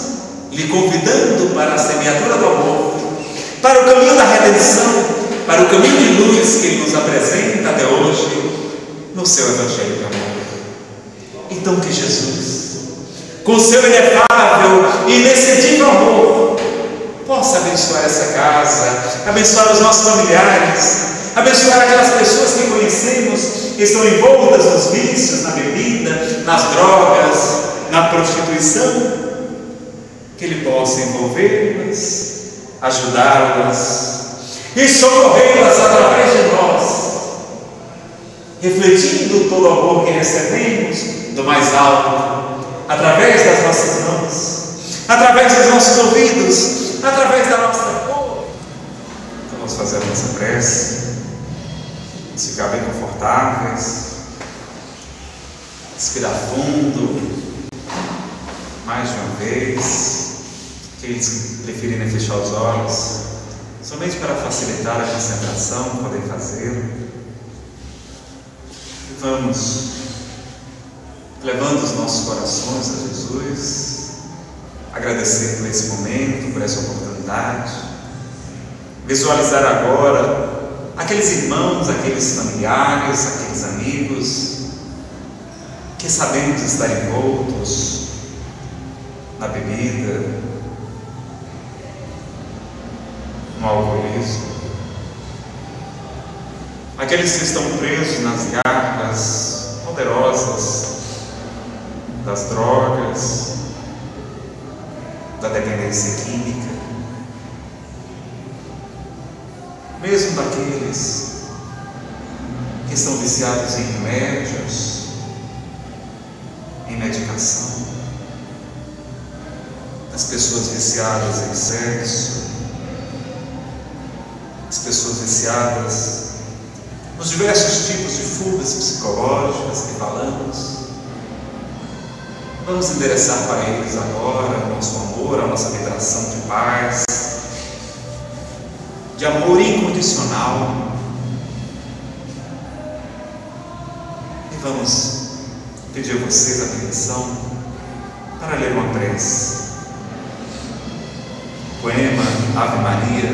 lhe convidando para a semeadura do amor, para o caminho da redenção, para o caminho de luz que ele nos apresenta até hoje no seu Evangelho de amor. Então que Jesus, com seu inefável e inexcedível amor, possa abençoar essa casa, abençoar os nossos familiares, abençoar aquelas pessoas que conhecemos, que estão envoltas nos vícios, na bebida, nas drogas, na prostituição, que Ele possa envolvê-las, ajudá-las e socorrê-las através de nós, refletindo todo o amor que recebemos do mais alto, através das nossas mãos, através dos nossos ouvidos, através da nossa boca. Então vamos fazer a nossa prece, vamos ficar bem confortáveis, respirar fundo, mais de uma vez. Aqueles que preferirem fechar os olhos, somente para facilitar a concentração, podem fazê-lo. E vamos levando os nossos corações a Jesus, agradecer por esse momento, por essa oportunidade, visualizar agora aqueles irmãos, aqueles familiares, aqueles amigos que sabemos estar envoltos na bebida, no alcoolismo, aqueles que estão presos nas garras poderosas das drogas, da dependência química, mesmo daqueles que estão viciados em remédios, em medicação, as pessoas viciadas em sexo, as pessoas viciadas nos diversos tipos de fugas psicológicas que falamos. Vamos endereçar para eles agora o nosso amor, a nossa vibração de paz, de amor incondicional. E vamos pedir a vocês a permissão para ler uma prece. Poema Ave Maria,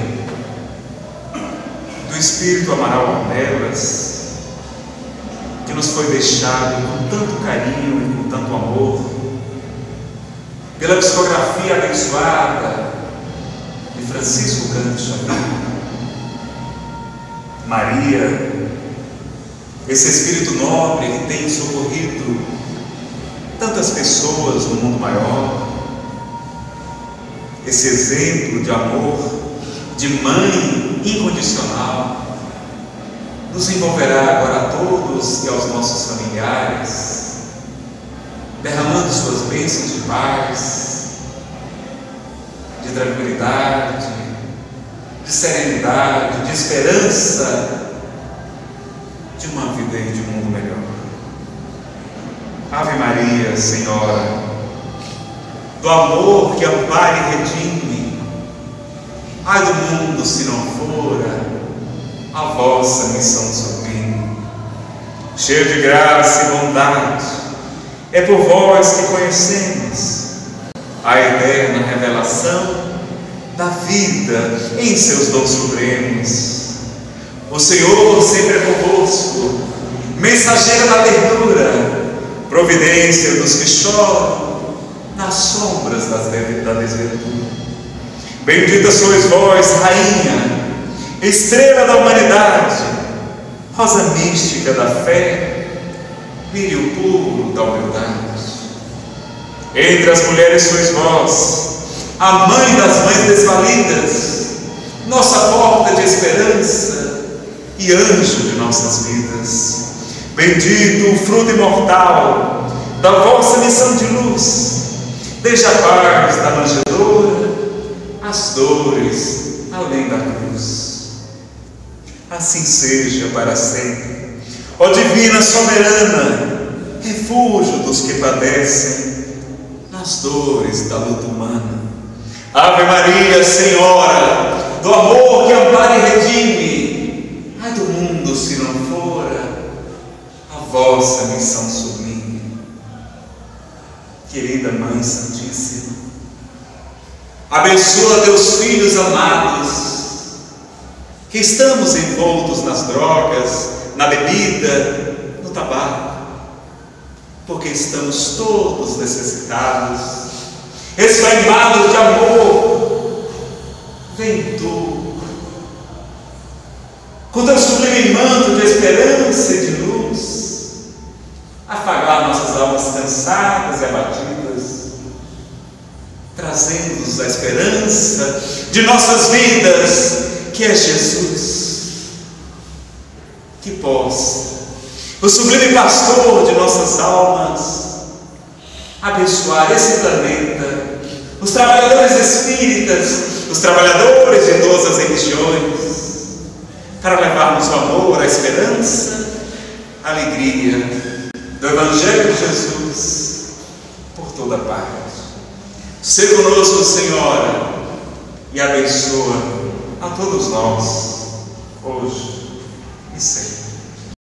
do Espírito Amaral Ornelas, que nos foi deixado com tanto carinho e com tanto amor pela psicografia abençoada de Francisco Cândido Xavier. Maria, esse Espírito nobre que tem socorrido tantas pessoas no mundo maior, esse exemplo de amor, de mãe incondicional, nos envolverá agora a todos e aos nossos familiares, derramando suas bênçãos de paz, de tranquilidade, de serenidade, de esperança, de uma vida e de um mundo melhor. Ave Maria, Senhora, do amor que ampara e redime, ai do mundo se não fora a vossa missão sublime. Cheio de graça e bondade, é por vós que conhecemos a eterna revelação da vida em seus dons supremos. O Senhor sempre é convosco, mensageira da ternura, providência dos que choram nas sombras da desventura. Bendita sois vós, Rainha, estrela da humanidade, rosa mística da fé, lírio puro da humildade. Entre as mulheres sois vós, a mãe das mães desvalidas, nossa porta de esperança e anjo de nossas vidas. Bendito o fruto imortal da vossa missão de luz, desde a paz da manjedoura, as dores além da cruz. Assim seja para sempre, ó divina soberana, refúgio dos que padecem nas dores da luta humana. Ave Maria, Senhora, do amor que ampara e redime, ai do mundo se não fora a vossa missão sublime. Querida Mãe Santíssima, abençoa teus filhos amados, que estamos envoltos nas drogas, na bebida, no tabaco, porque estamos todos necessitados, esfaimados de amor. Vem tu, com teu sublime manto de esperança e de luz, afagar nossas almas cansadas e abatidas, trazendo-nos a esperança de nossas vidas, que é Jesus. Que possa o sublime pastor de nossas almas abençoar esse planeta, os trabalhadores espíritas, os trabalhadores de todas as religiões, para levarmos o amor, a esperança, a alegria do Evangelho de Jesus por toda parte. Seja conosco, Senhora, e abençoa a todos nós, hoje e sempre.